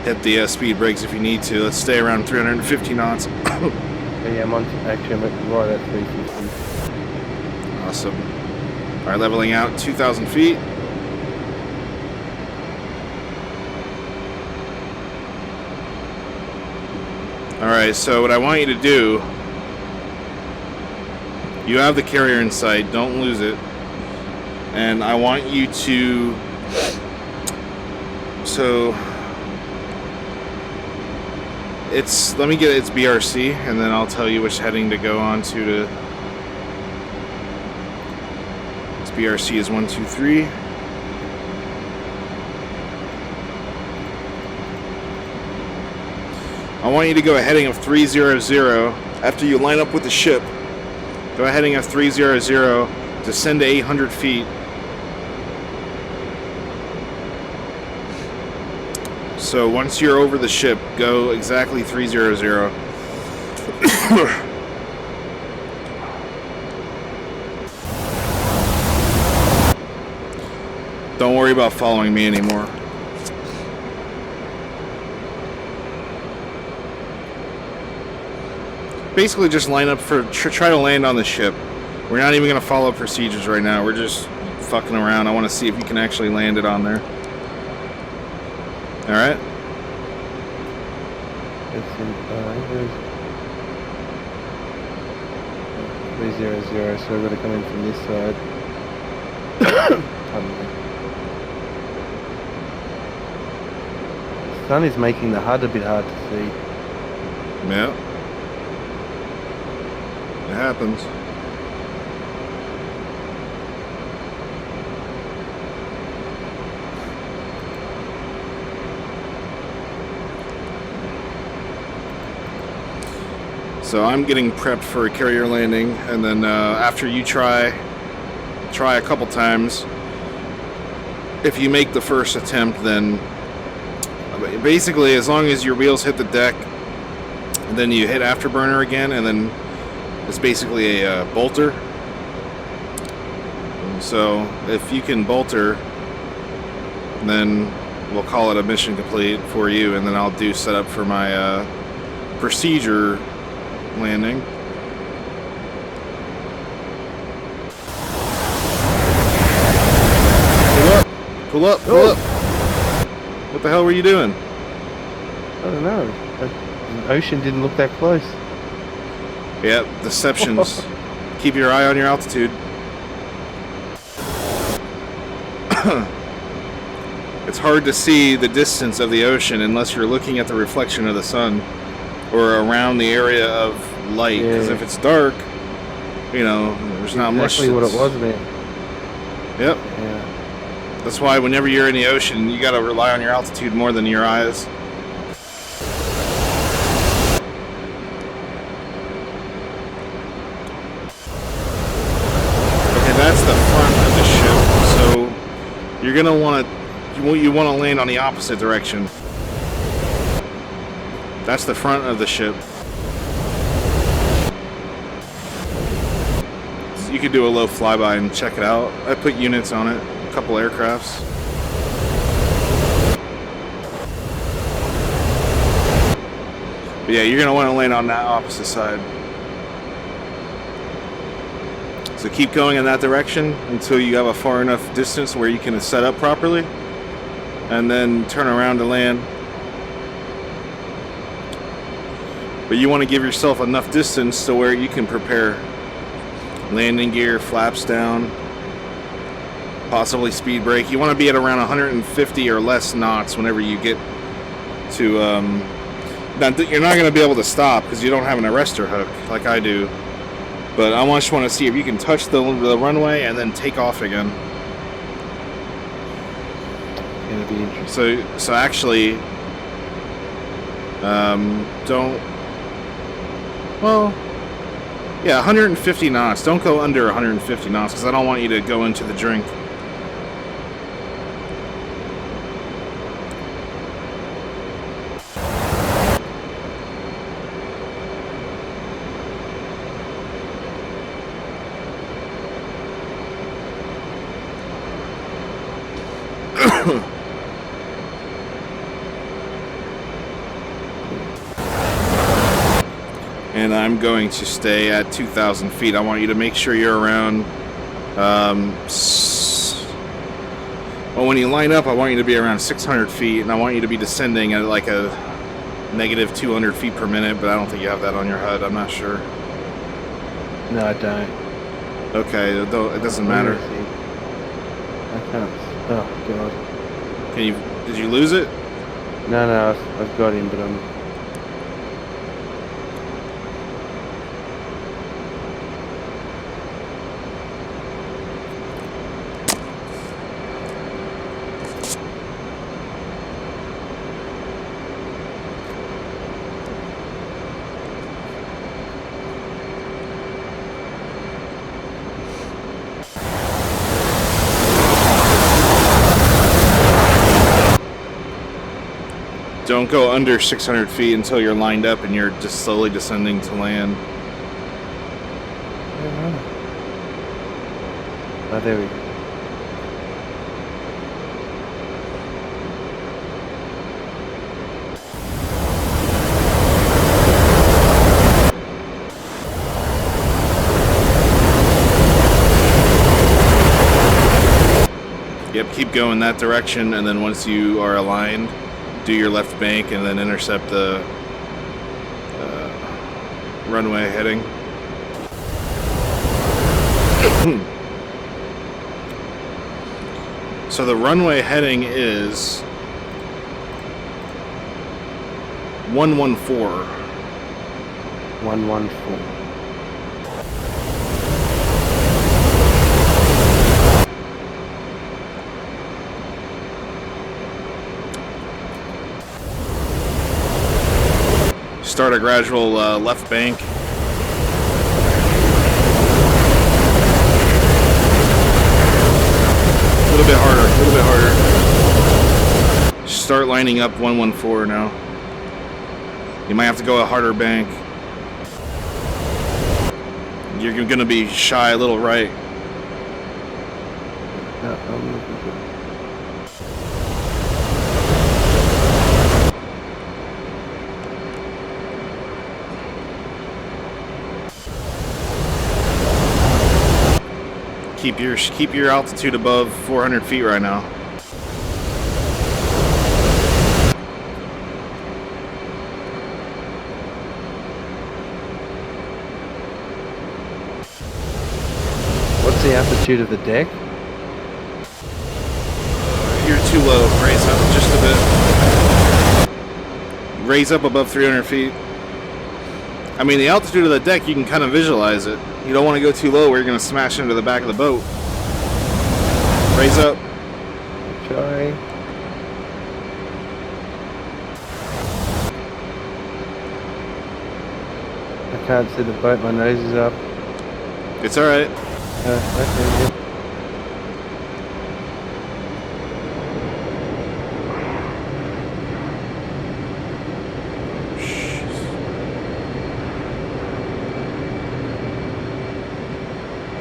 Hit the speed brakes if you need to. Let's stay around 350 knots. Yeah, I'm on. Actually, I'm right at 350. Awesome. All right, leveling out 2,000 feet. All right, so what I want you to do, you have the carrier in sight, don't lose it. And I want you to, so it's, let me get its BRC and then I'll tell you which heading to go on to. Its BRC is 123. I want you to go a heading of 300 after you line up with the ship. Go a heading of 300, descend to 800 feet. So once you're over the ship, go exactly 300. Don't worry about following me anymore. Basically just line up for try to land on the ship. We're not even going to follow procedures right now. We're just fucking around. I want to see if you can actually land it on there. All right. It's in 300, so we've got to come in from this side. The sun is making the HUD a bit hard to see. Yeah. It happens. So I'm getting prepped for a carrier landing, and then after you try a couple times, if you make the first attempt, then basically as long as your wheels hit the deck, then you hit afterburner again, and then it's basically a bolter. So if you can bolter, then we'll call it a mission complete for you, and then I'll do setup for my procedure landing. Pull up, pull up. What the hell were you doing? I don't know. The ocean didn't look that close. Yep, deceptions. Keep your eye on your altitude. It's hard to see the distance of the ocean unless you're looking at the reflection of the sun or around the area of light. Because if it's dark, you know, there's not much. Exactly what it was, man. Yep. Yeah. That's why whenever you're in the ocean, you got to rely on your altitude more than your eyes. Okay, that's the front of the ship. So you're gonna want to land on the opposite direction. That's the front of the ship. So you could do a low flyby and check it out. I put units on it, a couple aircrafts. But yeah, you're going to want to land on that opposite side. So keep going in that direction until you have a far enough distance where you can set up properly. And then turn around to land. But you want to give yourself enough distance to where you can prepare landing gear, flaps down, possibly speed brake. You want to be at around 150 or less knots whenever you get to... now, you're not going to be able to stop because you don't have an arrestor hook like I do. But I just want to see if you can touch the runway and then take off again. Gonna be interesting. So actually, don't. Well, yeah, 150 knots. Don't go under 150 knots because I don't want you to go into the drink. And I'm going to stay at 2,000 feet. I want you to make sure you're around... well, when you line up, I want you to be around 600 feet, and I want you to be descending at like a negative 200 feet per minute, but I don't think you have that on your HUD. I'm not sure. No, I don't. Okay, though it doesn't matter. I can't. Oh, God. Can you... Did you lose it? No, I've got him, but I'm... Don't go under 600 feet until you're lined up and you're just slowly descending to land. Oh, there we go. Yep, keep going that direction, and then once you are aligned, do your left bank and then intercept the runway heading. So the runway heading is 114. 114. Start a gradual left bank. A little bit harder, a little bit harder. Start lining up 114 now. You might have to go a harder bank. You're going to be shy a little right. No, I'm looking good. Keep your altitude above 400 feet right now. What's the altitude of the deck? You're too low. Raise up just a bit. Raise up above 300 feet. I mean, the altitude of the deck, you can kind of visualize it. You don't want to go too low where you're going to smash into the back of the boat. Raise up. Try. I can't see the boat, my nose is up. It's alright. Okay, yep.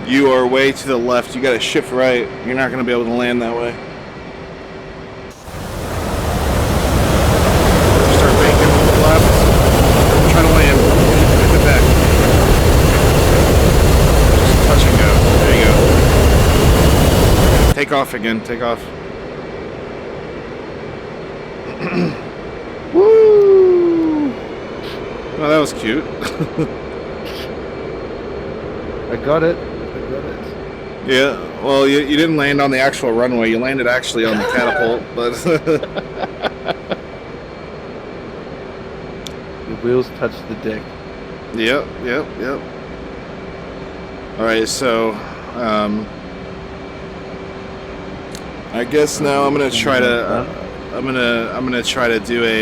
You are way to the left. You got to shift right. You're not going to be able to land that way. Start banking to the left. off again. Take off. Woo! Oh, that was cute. I got it. I got it. Yeah, well, you didn't land on the actual runway. You landed actually on the catapult, but... The wheels touched the deck. Yep. Alright, so... I guess now I'm gonna try to... I'm gonna try to do a...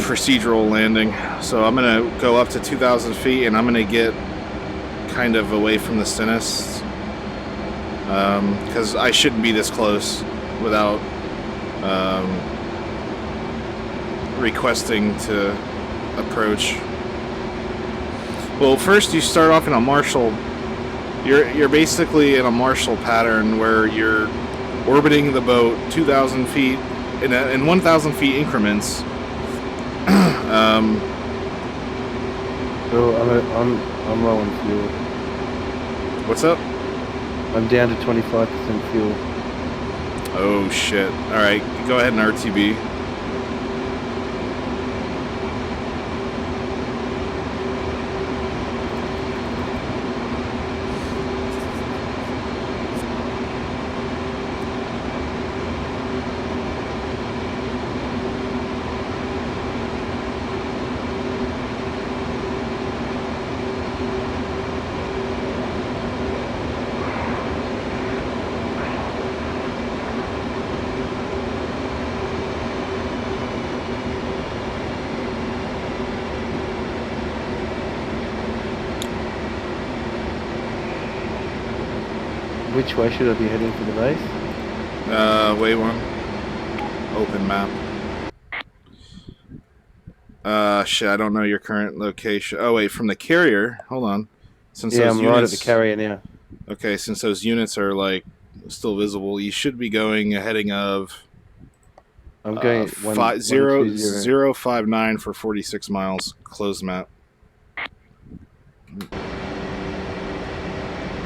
procedural landing. So I'm gonna go up to 2,000 feet and I'm gonna get kind of away from the Sinus, because I shouldn't be this close without requesting to approach. Well, first you start off in a Marshall. You're basically in a Marshall pattern where you're orbiting the boat 2,000 feet in 1,000 feet increments. So I'm low on fuel. What's up? I'm down to 25% fuel. Oh shit! All right, go ahead and RTB. Which way should I be heading for the base? Way one. Open map. Shit, I don't know your current location. Oh wait, from the carrier. Hold on. Since Yeah, those I'm right at units, the carrier now. Okay, since those units are like still visible, you should be going a heading of I'm going at 059 059 for 46 miles. Closed map.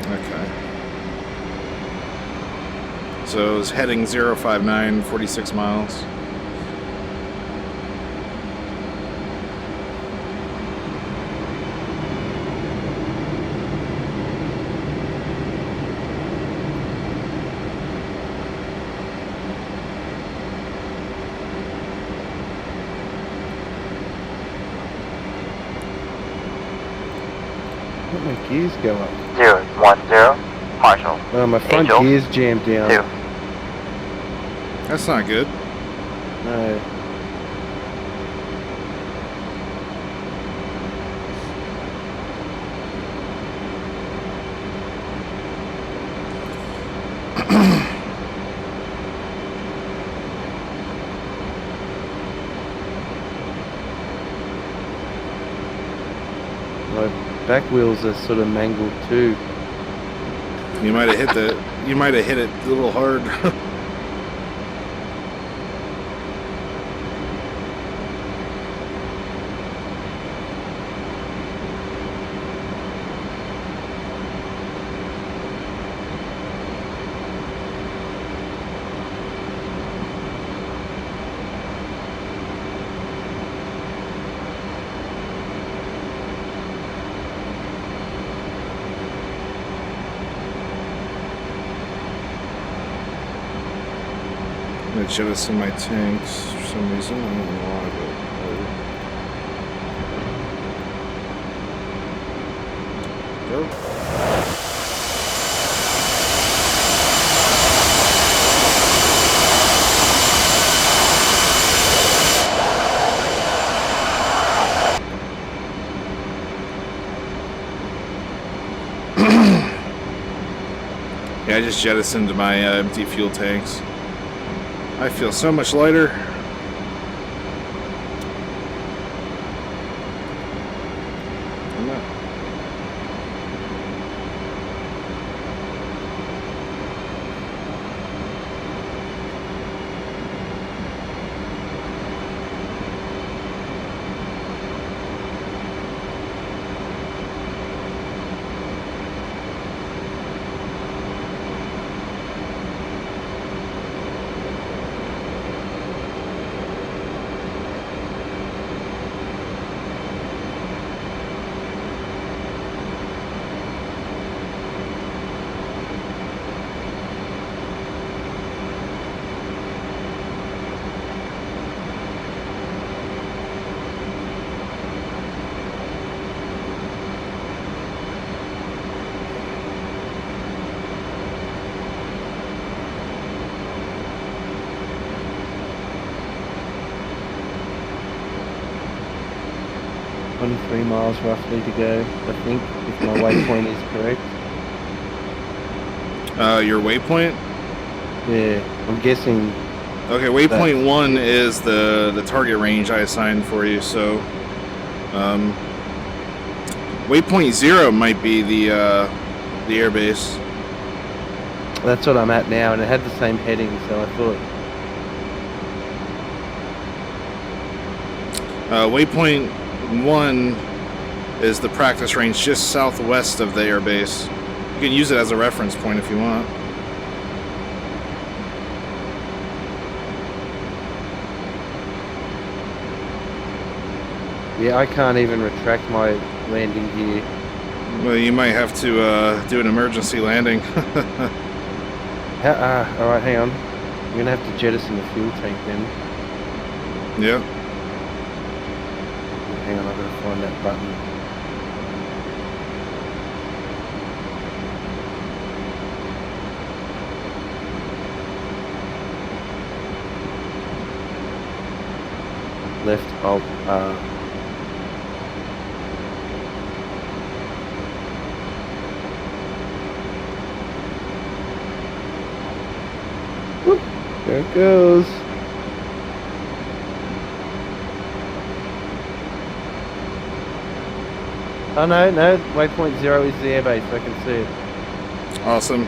Okay. So it's heading 059, 46 miles. Let my gears go up. 010, Marshall. My front Angel. gears jammed down. 2. That's not good. No. My back wheels are sort of mangled too. You might have hit it a little hard. I'm gonna jettison my tanks for some reason. I don't know why, but go. Yeah, I just jettisoned my empty fuel tanks. I feel so much lighter. 23 miles roughly to go, I think, if my waypoint is correct. Your waypoint? Yeah, I'm guessing. Okay, waypoint 1 is the target range I assigned for you, so waypoint 0 might be the airbase. That's what I'm at now, and it had the same heading, so I thought. Waypoint 1 is the practice range just southwest of the airbase. You can use it as a reference point if you want. Yeah, I can't even retract my landing gear. Well, you might have to do an emergency landing. Alright, hang on. I'm going to have to jettison the fuel tank then. Yeah. Hang on, I've got to find that button. Left, whoop, there it goes. Oh no, waypoint 0 is the airbase, I can see it. Awesome.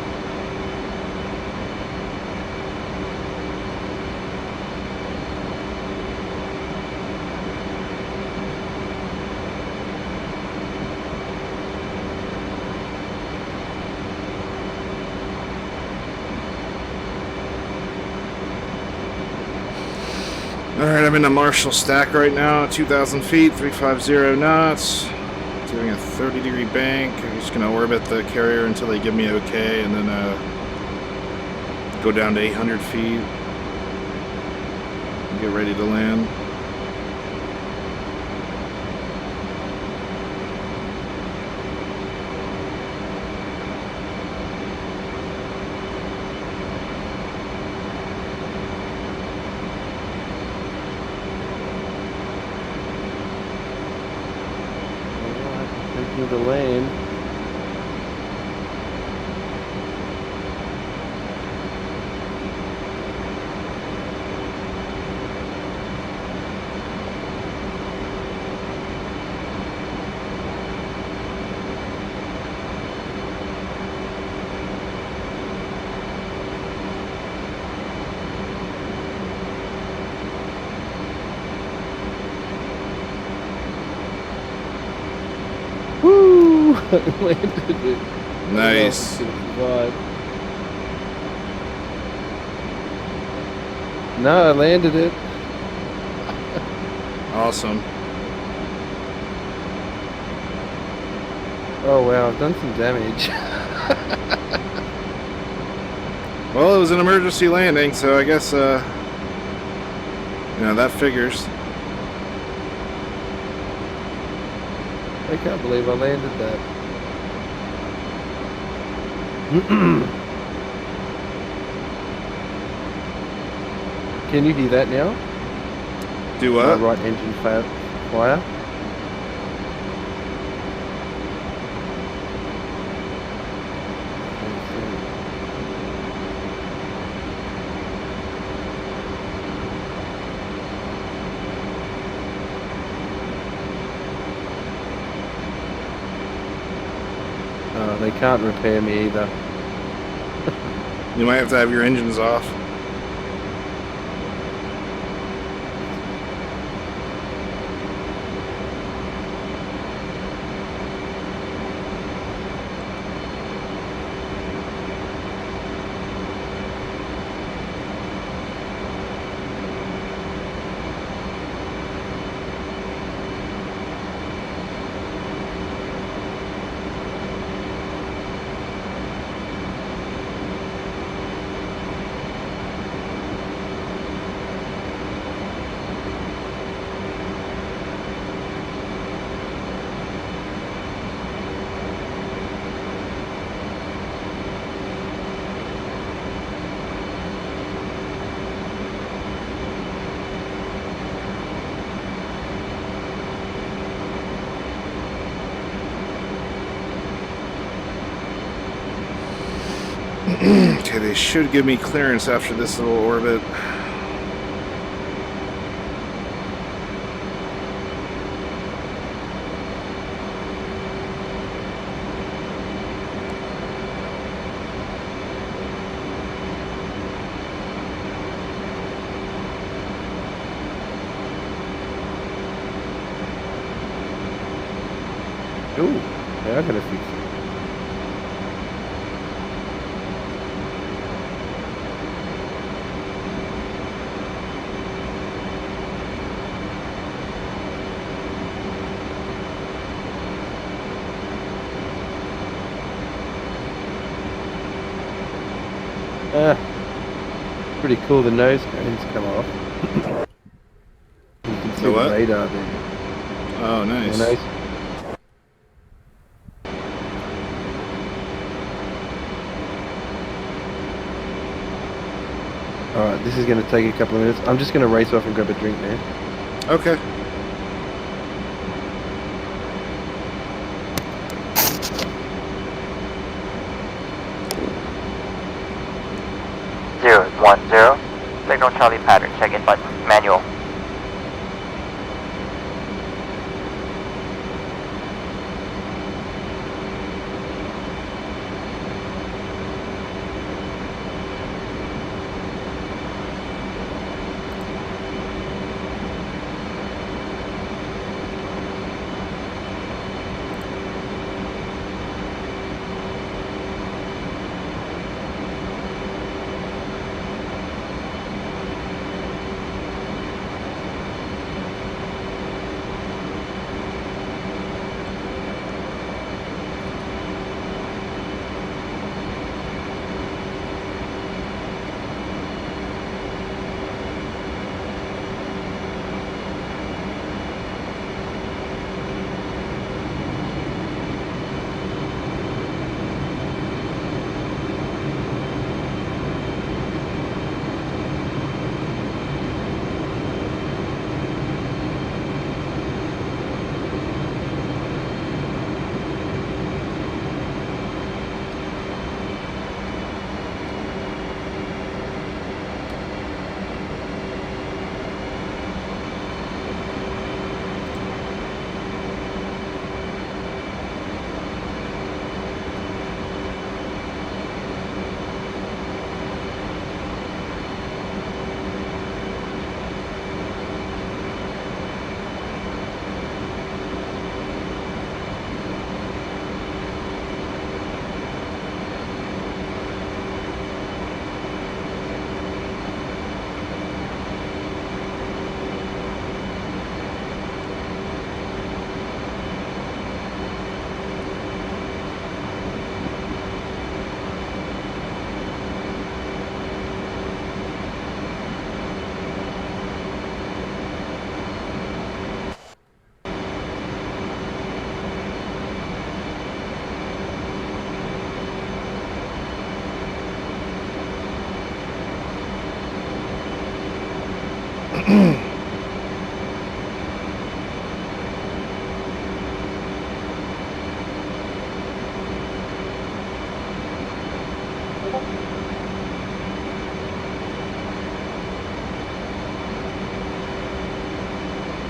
Alright, I'm in a Marshall stack right now, 2,000 feet, 350 knots. Doing a 30-degree bank. I'm just going to orbit the carrier until they give me okay, and then go down to 800 feet. And get ready to land. The lane. Woo! Landed it. Nice. No, I landed it. Awesome. Oh wow, I've done some damage. Well, it was an emergency landing, so I guess, you know, that figures. I can't believe I landed that. Can you hear that now? Do My what? right engine fire. They can't repair me either. You might have to have your engines off. Okay, they should give me clearance after this little orbit. Ooh, they are gonna fix it. Pretty cool. The nose cones come off. You can see The the what? radar there. Oh, nice. The nose. Alright, this is going to take a couple of minutes. I'm just going to race off and grab a drink now. Okay. Zero, 10. Signal Charlie pattern. Check-in button. Manual.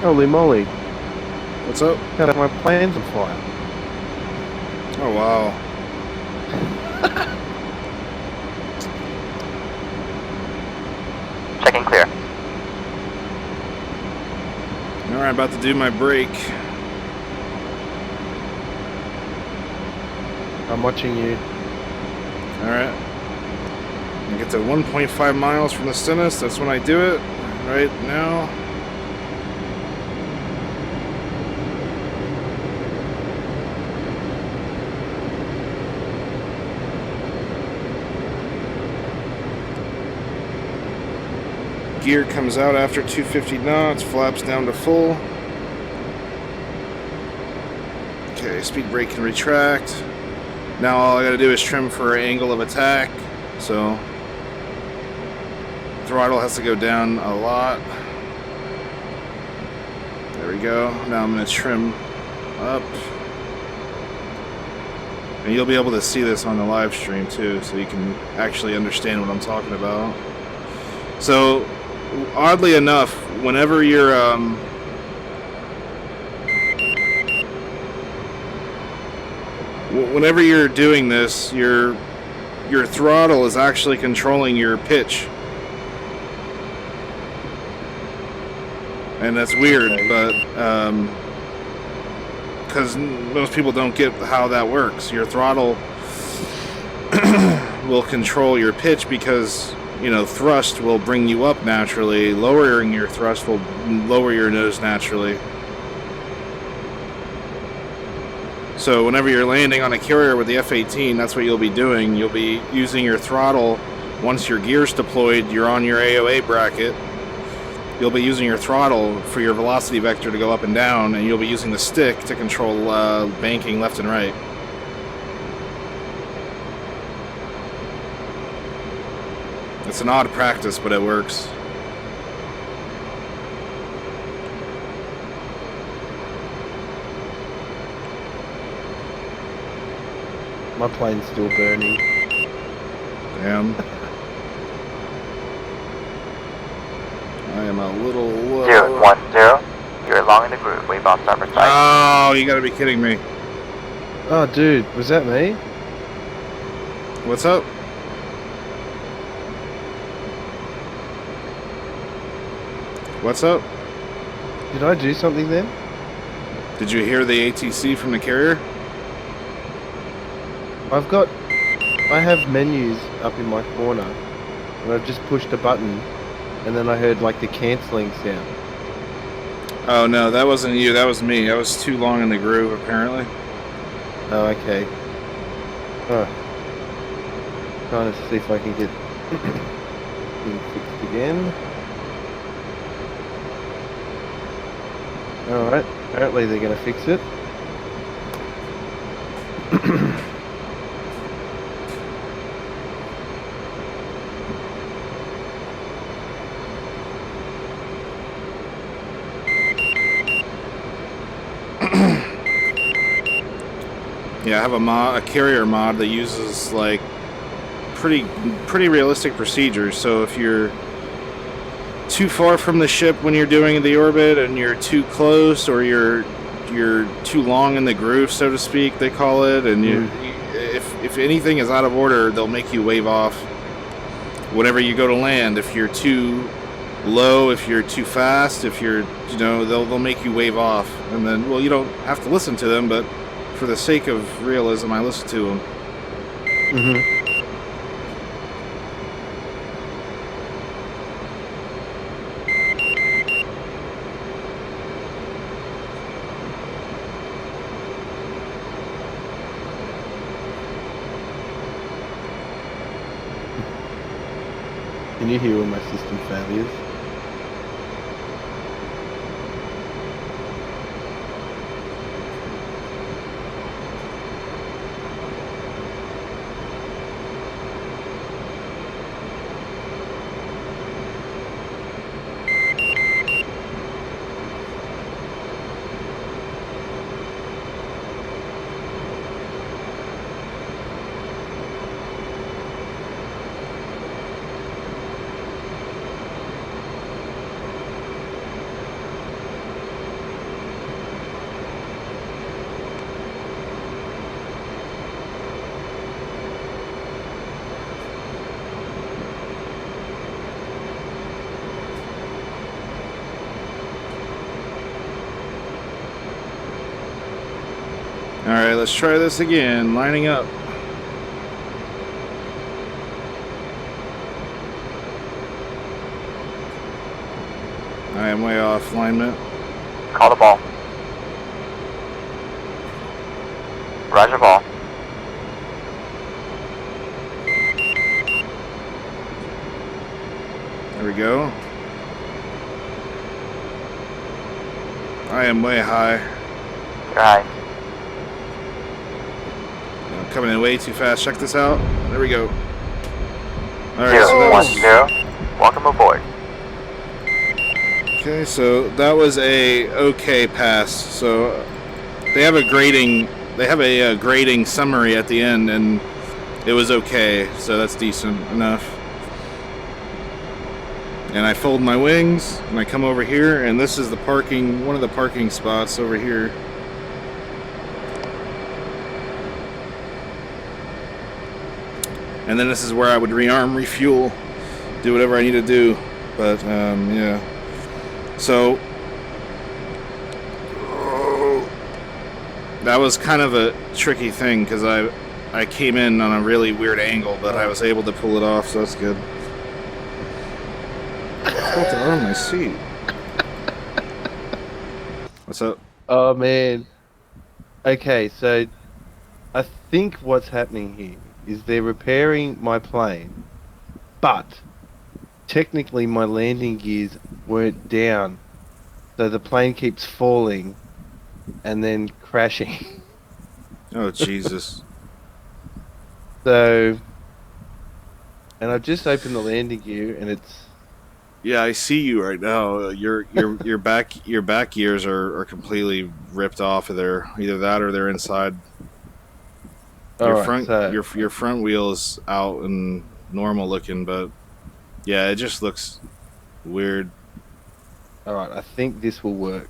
Holy moly. What's up? Got my planes on fire. Oh, wow. Check-in clear. Alright, about to do my break. I'm watching you. Alright. I get to 1.5 miles from the Stennis. That's when I do it. Right now. Gear comes out after 250 knots, flaps down to full. Okay, speed brake can retract. Now all I gotta do is trim for angle of attack. So throttle has to go down a lot. There we go. Now I'm gonna trim up. And you'll be able to see this on the live stream too, so you can actually understand what I'm talking about. So, oddly enough, whenever you're doing this, your throttle is actually controlling your pitch. And that's weird, but because most people don't get how that works. Your throttle will control your pitch because, you know, thrust will bring you up naturally. Lowering your thrust will lower your nose naturally. So whenever you're landing on a carrier with the F-18, that's what you'll be doing. You'll be using your throttle. Once your gear's deployed, you're on your AOA bracket. You'll be using your throttle for your velocity vector to go up and down, and you'll be using the stick to control banking left and right. It's an odd practice, but it works. My plane's still burning. Damn. I am a little low. 010. You're long in the groove. Wave off starboard side. Oh, you gotta be kidding me. Oh, dude, was that me? What's up? What's up? Did I do something then? Did you hear the A-18C from the carrier? I have menus up in my corner, and I've just pushed a button, and then I heard like the cancelling sound. Oh no, that wasn't you, that was me. I was too long in the groove, apparently. Oh, okay. Oh. Trying to see if I can get things fixed again. Alright, apparently they're going to fix it. Yeah, I have a carrier mod that uses like pretty realistic procedures. So if you're too far from the ship when you're doing the orbit, and you're too close, or you're too long in the groove, so to speak, they call it, and if anything is out of order, they'll make you wave off whenever you go to land. If you're too low, if you're too fast, if you're, you know, they'll make you wave off, and then, well, you don't have to listen to them, but for the sake of realism, I listen to them. Mm-hmm. Can you hear all my system failures? Alright, let's try this again. Lining up. I am way off alignment. Call the ball. Roger ball. There we go. I am way high. You're high. I'm coming in way too fast. Check this out. There we go. Alright, so that was... 010. Welcome aboard. Okay, so that was a okay pass. So they have a grading a grading summary at the end, and it was okay, so that's decent enough. And I fold my wings, and I come over here, and this is the parking, one of the parking spots over here. And then this is where I would rearm, refuel, do whatever I need to do. But, yeah. So, that was kind of a tricky thing, because I came in on a really weird angle, but I was able to pull it off, so that's good. What's on my seat? What's up? Oh man. Okay, so I think what's happening here is they're repairing my plane, but technically my landing gears weren't down, so the plane keeps falling and then crashing. Oh, Jesus. So, and I've just opened the landing gear and it's Yeah, I see you right now. Your back gears are completely ripped off of there. Either that or they're inside. Your alright, front so your front wheel is out and normal looking, but yeah, it just looks weird. alright, I think this will work.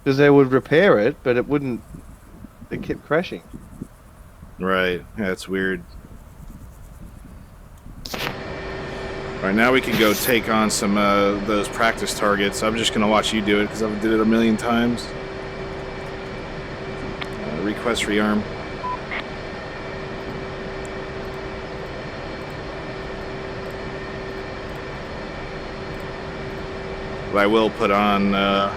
Because they would repair it, but it wouldn't. It kept crashing. Right. Yeah, it's weird. Right now we can go take on some those practice targets. I'm just gonna watch you do it because I've did it a million times. Request rearm. But I will put on a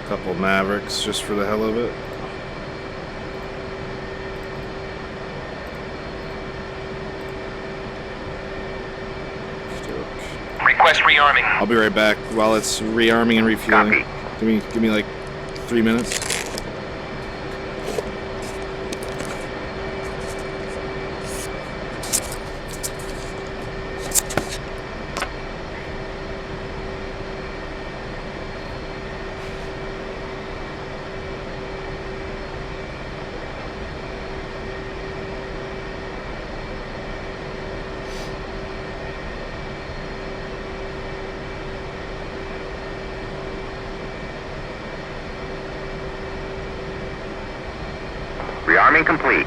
couple Mavericks just for the hell of it. Request rearming. I'll be right back while it's rearming and refueling. Copy. Give me like 3 minutes. Rearming complete.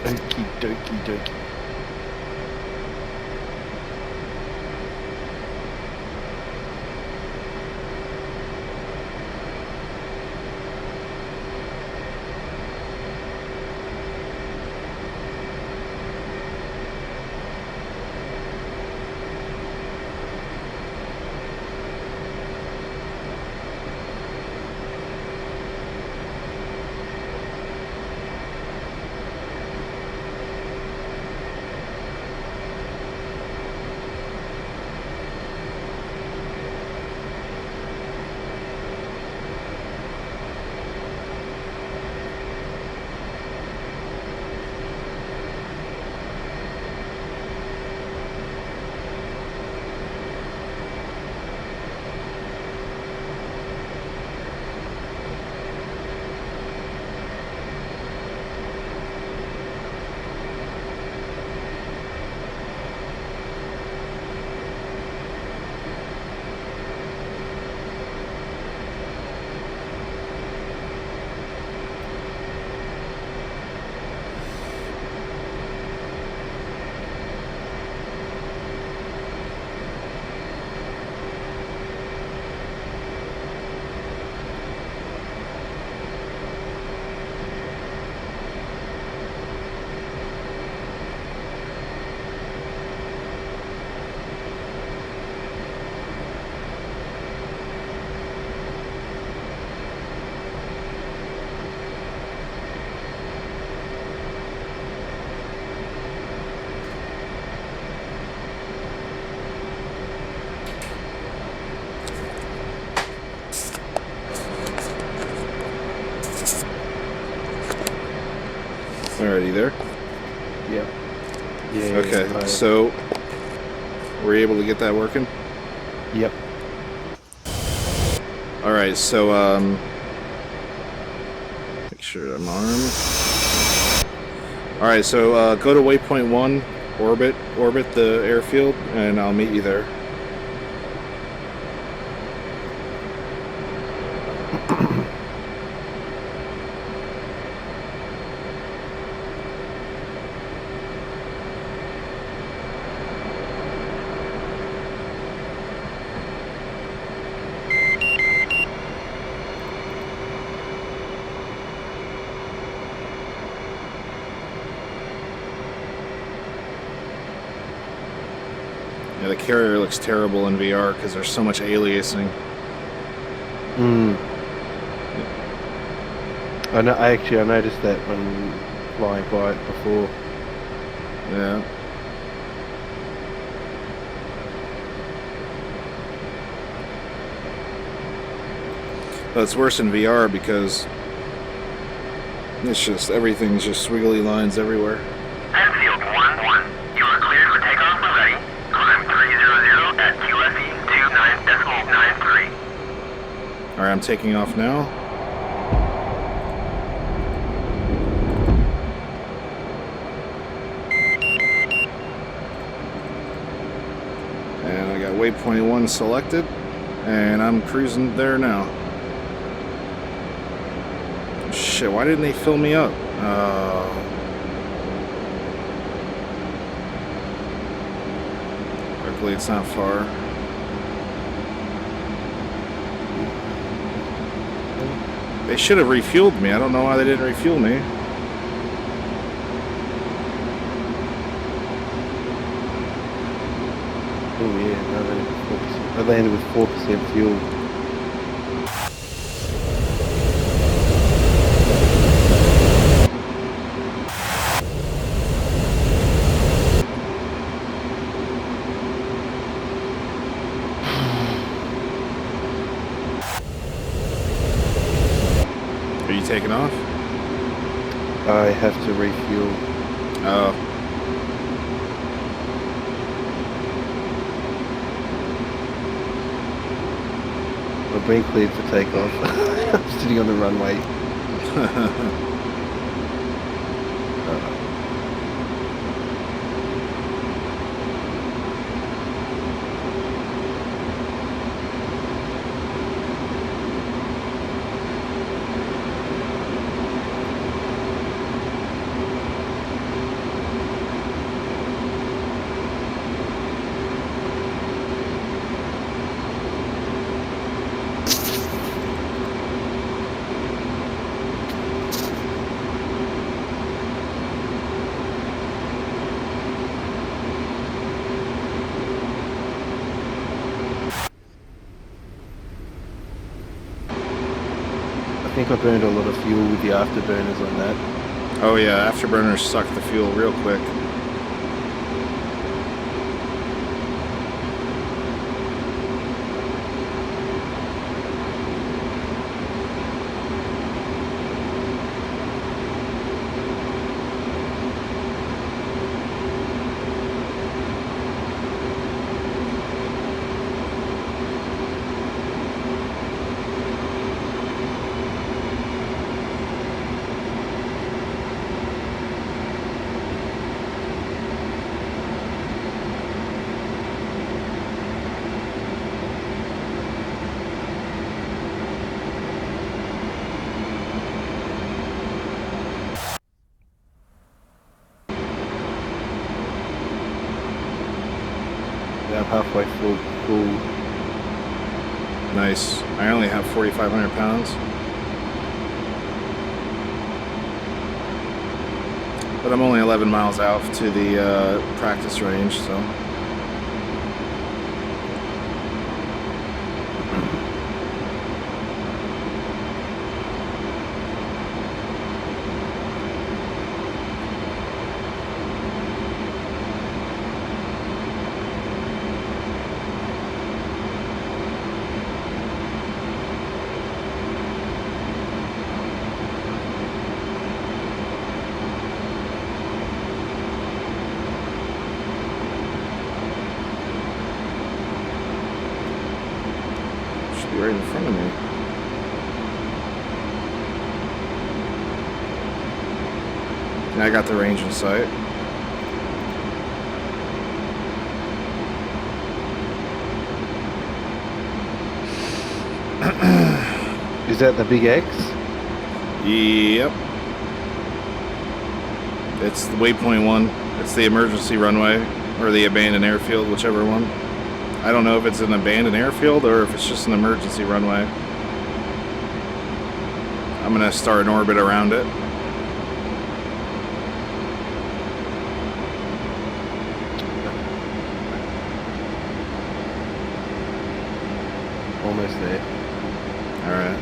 Okie dokie dokie. Alrighty there. Yep. Yeah. Okay, Yeah, so we're able to get that working? Yep. Alright, so make sure I'm armed. Alright, so go to waypoint 1, orbit the airfield, and I'll meet you there. Yeah, the carrier looks terrible in VR because there's so much aliasing. I noticed that when flying by it before. Yeah. But it's worse in VR because it's just everything's just swiggly lines everywhere. Enfield 1-1. You are cleared for takeoff when ready. Climb 300 at QFE 29.93. Alright, I'm taking off now. And I got waypoint 1 selected, and I'm cruising there now. Shit, why didn't they fill me up? Luckily it's not far. They should have refueled me. I don't know why they didn't refuel me. Oh yeah, I landed with 4% fuel. Are you taking off? I have to refuel. Oh. I've been cleared for takeoff. I'm sitting on the runway. I think I burned a lot of fuel with the afterburners on that. Oh yeah, afterburners suck the fuel real quick. Yeah, I'm halfway full. Nice. I only have 4,500 pounds. But I'm only 11 miles out to the practice range, so. right in front of me. And I got the range in sight. Is that the big X? Yep. It's the waypoint 1. It's the emergency runway, or the abandoned airfield, whichever one. I don't know if it's an abandoned airfield or if it's just an emergency runway. I'm gonna start an orbit around it. Almost there. Alright.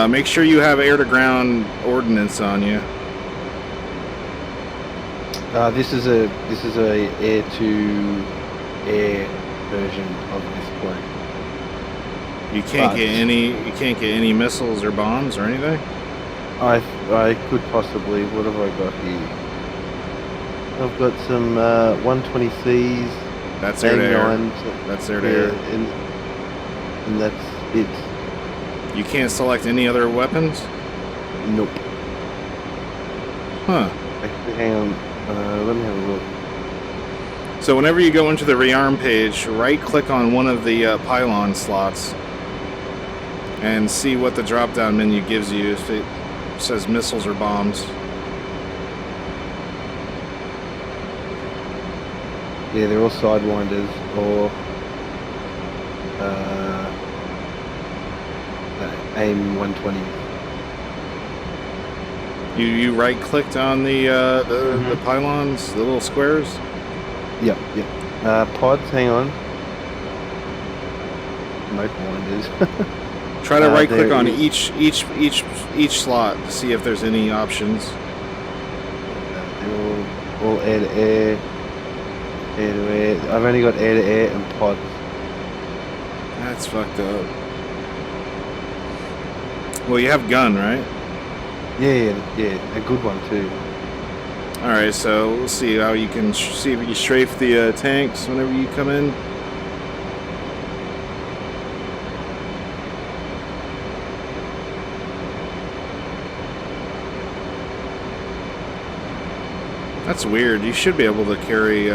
Make sure you have air-to-ground ordnance on you. This is a air-to-air version of this plane. You can't But- get any missiles or bombs or anything. I could possibly. What have I got here? I've got some 120Cs. That's air-to-air. A9s, That's air-to-air. and that's it. You can't select any other weapons? Nope. Huh. Actually, hang on. Let me have a look. So whenever you go into the rearm page, right-click on one of the pylon slots and see what the drop-down menu gives you if it says missiles or bombs. Yeah, they're all sidewinders or AIM 120. You right-clicked on the pylons, the little squares? Yep. Pods, hang on. Mote winders. Try to right-click there on is- each slot to see if there's any options. They're all air to air. Air to air. I've only got air to air and pods. That's fucked up. Well, you have gun, right? Yeah, a good one too. All right, so we'll see how you can see if you strafe the tanks whenever you come in. That's weird. You should be able to carry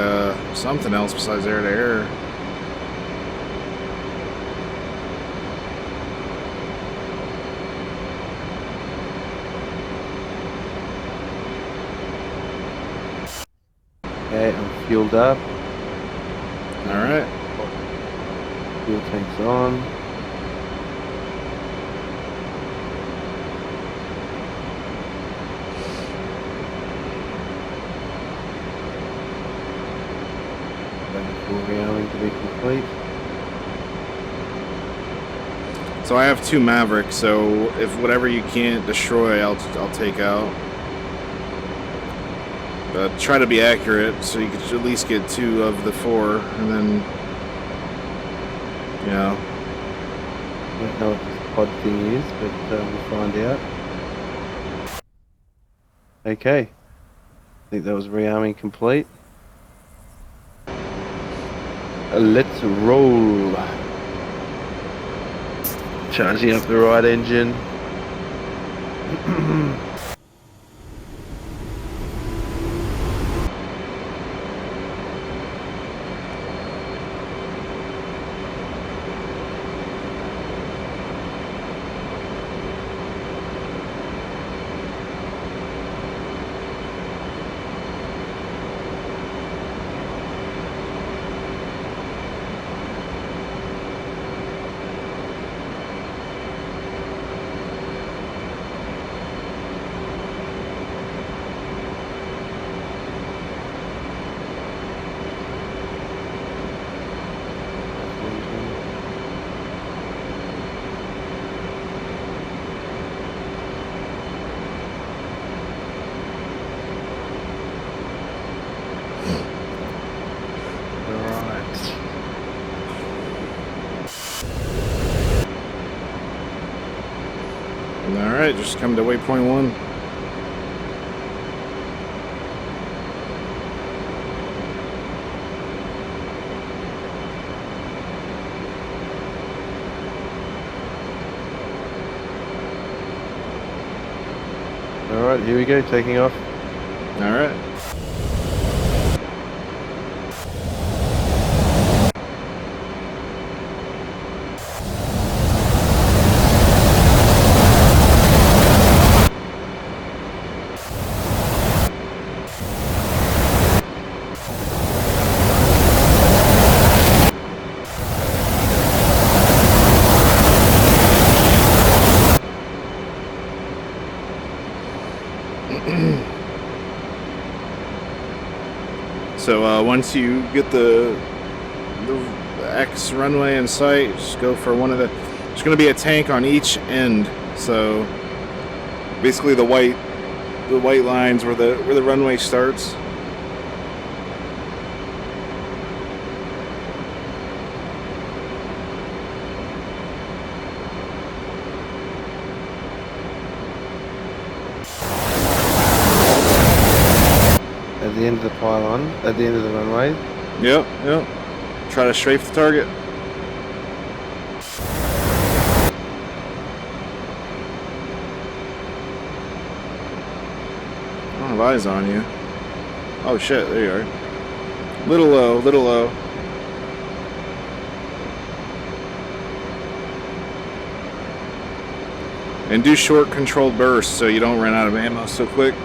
something else besides air-to-air. Okay, I'm fueled up. All right. Fuel tank's on. Waiting for rearming to be complete. So I have 2 Mavericks, so if whatever you can't destroy, I'll take out. But try to be accurate, so you could at least get 2 of the 4, and then, you know. I don't know what this pod thing is, but we'll find out. Okay. I think that was rearming complete. Let's roll. Charging up the right engine. Alright, just come to waypoint 1. Alright, here we go, taking off. Alright. So once you get the X runway in sight, just go for one of the. There's going to be a tank on each end. So basically, the white lines where the runway starts. At the end of the pylon, at the end of the runway. Yep. Try to strafe the target. I don't have eyes on you. Oh shit, there you are. Little low. And do short controlled bursts so you don't run out of ammo so quick.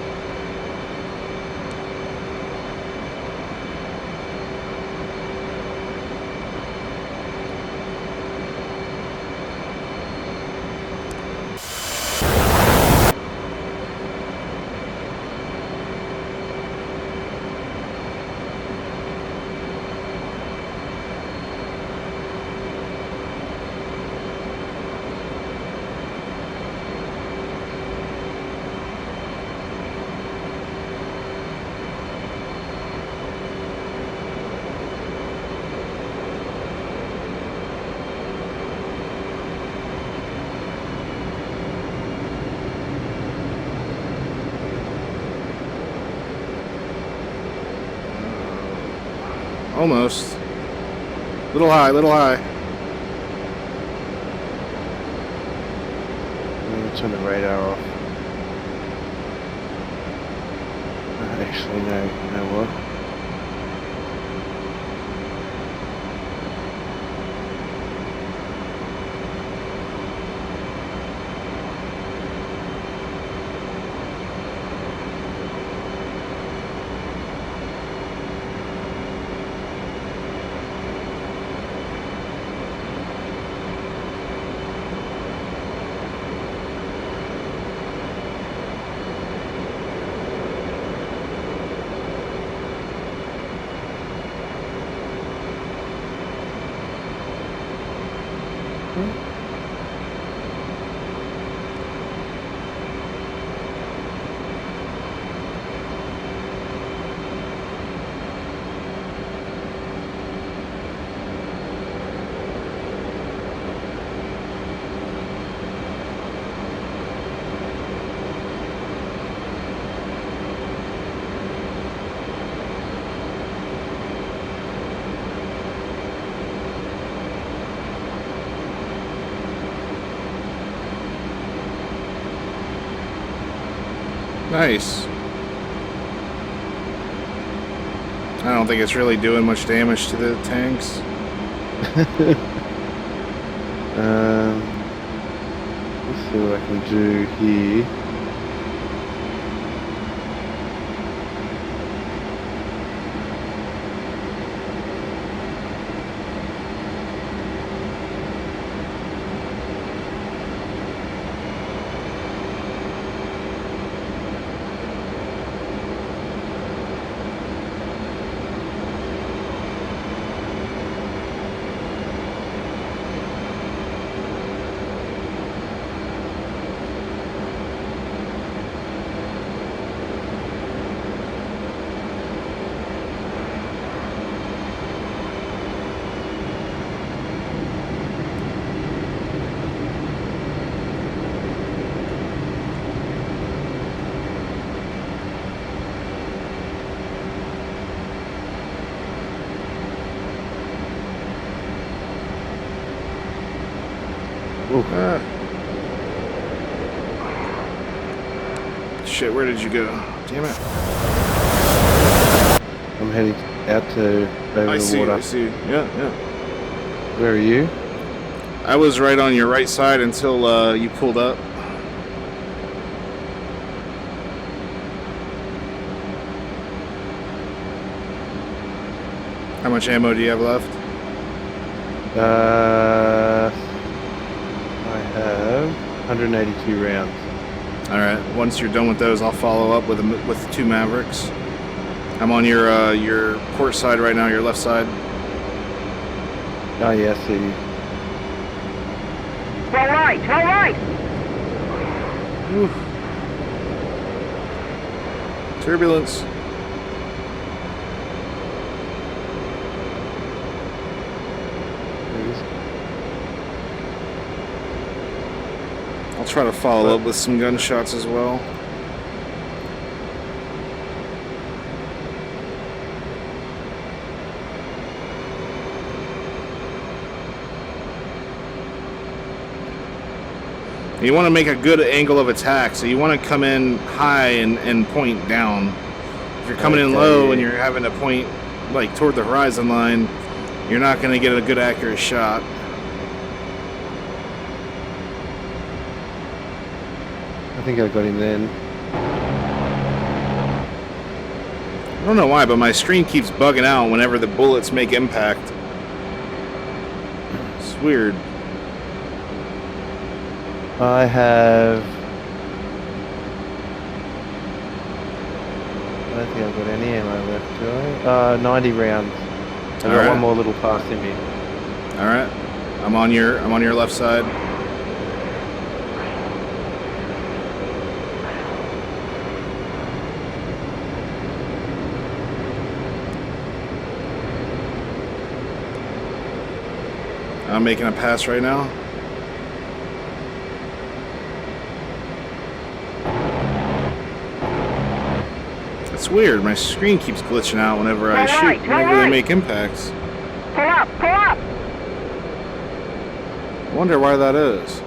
Almost. Little high. I'm gonna turn the radar off. Actually, no. You know what? Nice. I don't think it's really doing much damage to the tanks. Let's see what I can do here. Oof. Shit, where did you go? Damn it. I'm heading out to over I the see, water. I see. Yeah, yeah. Where are you? I was right on your right side until you pulled up. How much ammo do you have left? I have 182 rounds. All right. Once you're done with those, I'll follow up with two Mavericks. I'm on your port side right now. Your left side. Oh yeah, I see you. All right, all right. Whew. Turbulence. There it is. I'll try to follow up with some gunshots as well. You want to make a good angle of attack, so you want to come in high and point down. If you're coming in low and you're having to point like toward the horizon line, you're not going to get a good accurate shot. I think I got him then. I don't know why, but my screen keeps bugging out whenever the bullets make impact. It's weird. I have... I don't think I've got any ammo left, do I? 90 rounds. I've got Alright. one more little pass in me. All right, I'm on your left side. I'm making a pass right now. It's weird. My screen keeps glitching out whenever I shoot. Whenever they make impacts. Pull up, pull up. I wonder why that is.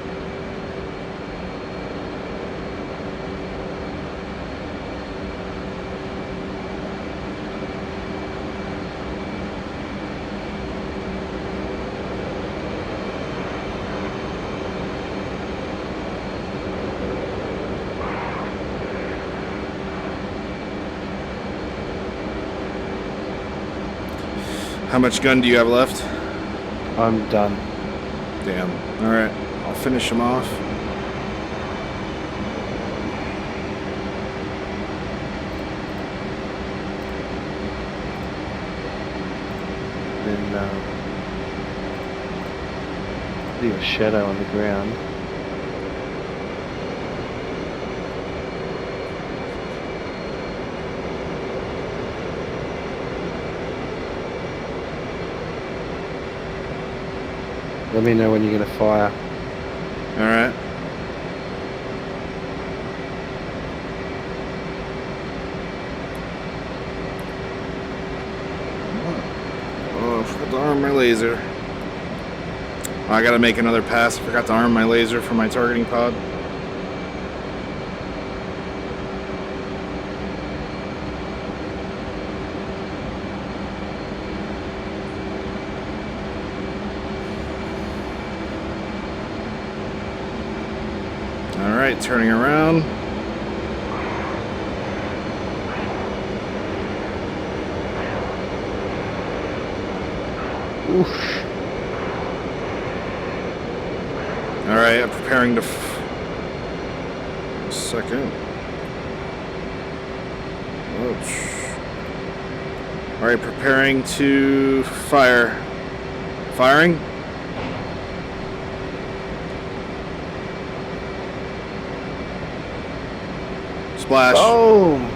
How much gun do you have left? I'm done. Damn. Alright, I'll finish him off. Then, leave a shadow on the ground. Let me know when you're going to fire. Alright. Oh, I forgot to arm my laser. Oh, I gotta make another pass. I forgot to arm my laser for my targeting pod. Alright, turning around. Oof. Alright, I'm preparing to... Second. Alright, preparing to fire. Firing? Splash. Boom!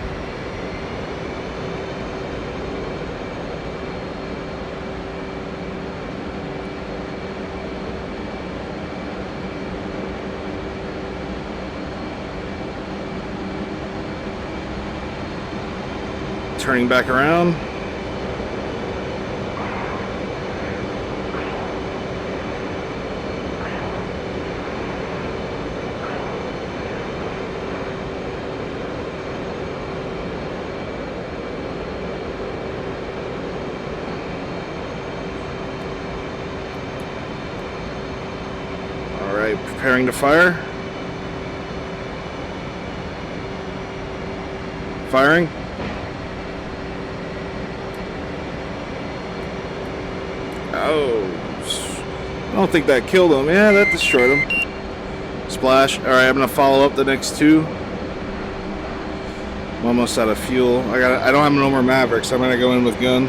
Turning back around. Alright, preparing to fire. Firing. Oh, I don't think that killed him. Yeah, that destroyed him. Splash. Alright, I'm gonna follow up the next two. I'm almost out of fuel. I don't have no more Mavericks. I'm gonna go in with gun.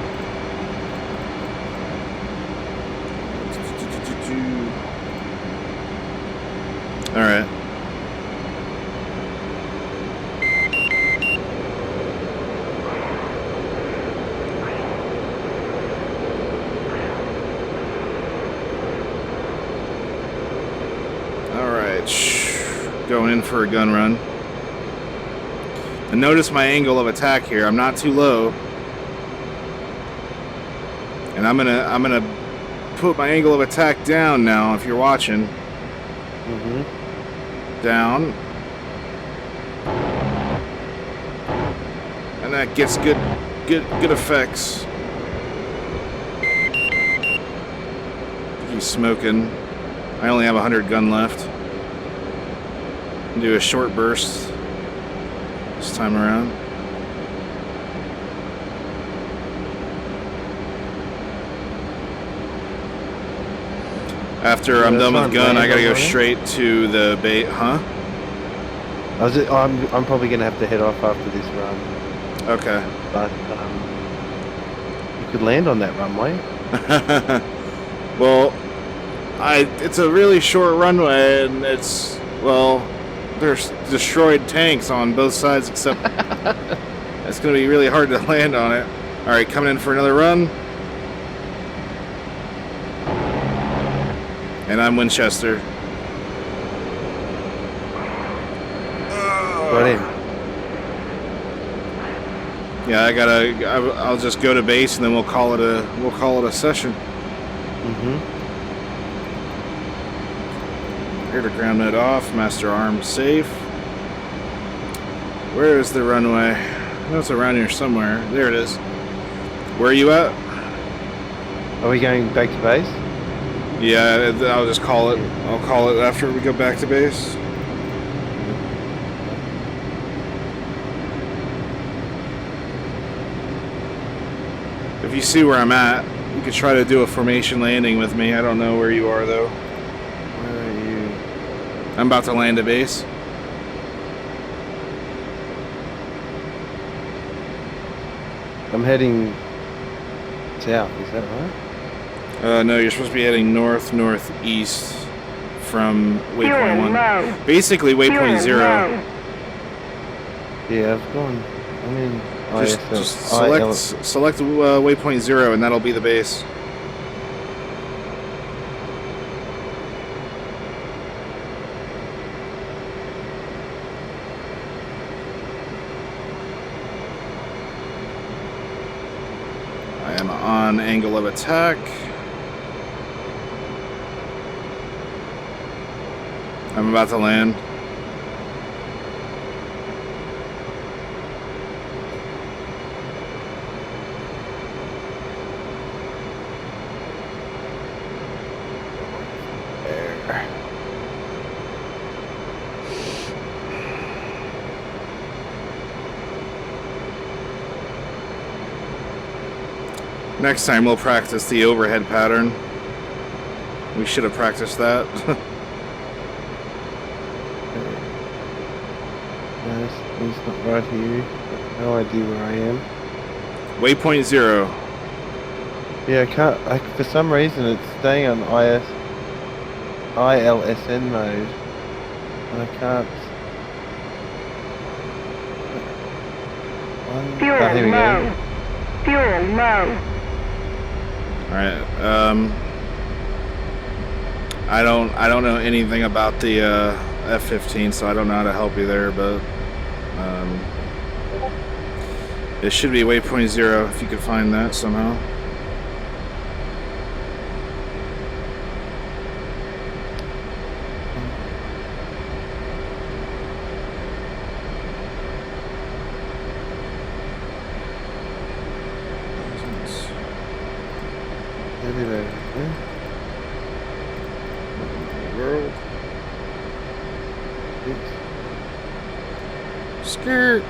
Alright. Alright. Going in for a gun run. And notice my angle of attack here. I'm not too low. And I'm gonna put my angle of attack down now if you're watching. Down. And that gets good effects. He's smoking. I only have 100 gun left. Do a short burst this time around. After I'm done with gun, I gotta go straight to the bait, huh? I'm probably gonna have to head off after this run. Okay. But you could land on that runway. Well, it's a really short runway, and there's destroyed tanks on both sides, except it's gonna be really hard to land on it. All right, coming in for another run. And I'm Winchester. Got him. Yeah, I'll just go to base and then we'll call it a session. Here to ground node off, master arm safe. Where is the runway? I know it's around here somewhere. There it is. Where are you at? Are we going back to base? Yeah, I'll just call it. I'll call it after we go back to base. If you see where I'm at, you could try to do a formation landing with me. I don't know where you are, though. Where are you? I'm about to land at base. I'm heading south, is that right? No, you're supposed to be heading northeast from waypoint 1. Basically, waypoint 0. Yeah, I've gone. I'm in Just select waypoint 0, and that'll be the base. I am on angle of attack. I'm about to land. There. Next time we'll practice the overhead pattern. We should have practiced that. It's not right here. No idea where I am. Waypoint 0. Yeah, I can't. For some reason, it's staying on ILSN mode, and I can't. Fuel here we low. go. Fuel low. Alright, I don't know anything about the F-15, so I don't know how to help you there, but it should be waypoint 0 if you could find that somehow. World. Oops. Skirt.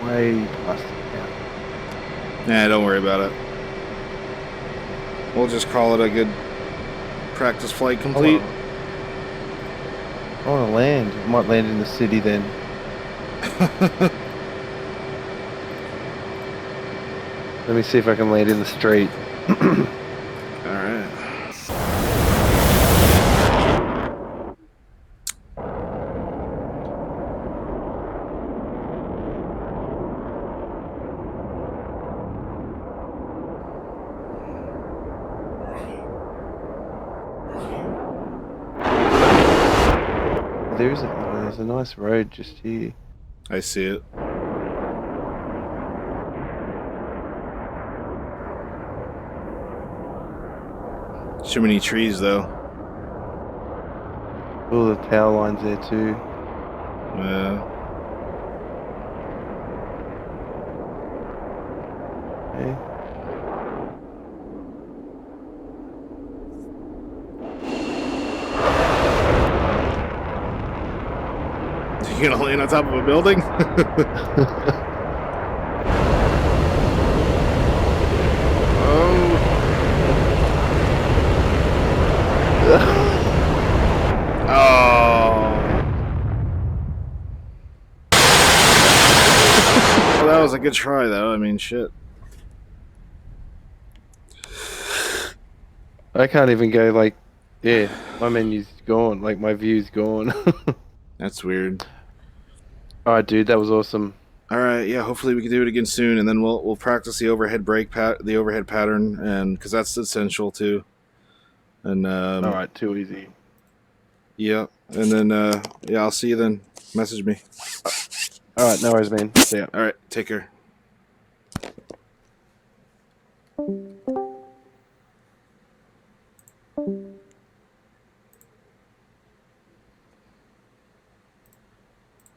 Way past it now. Nah, don't worry about it. We'll just call it a good practice flight complete. I want to land. I might land in the city then. Let me see if I can land in the street. Alright. There's a nice road just here. I see it. Too many trees, though. All the power lines there too. Yeah. Okay. You gonna land on top of a building? Oh. Well, that was a good try, though. I mean, shit. I can't even go like, yeah, my menu's gone. Like my view's gone. That's weird. All right, dude, that was awesome. All right, yeah. Hopefully, we can do it again soon, and then we'll practice the overhead the overhead pattern, and because that's essential too. And All right, too easy. yeah, and then yeah, I'll see you then. Message me. All right, no worries, man. See ya. All right, take care. Thank you.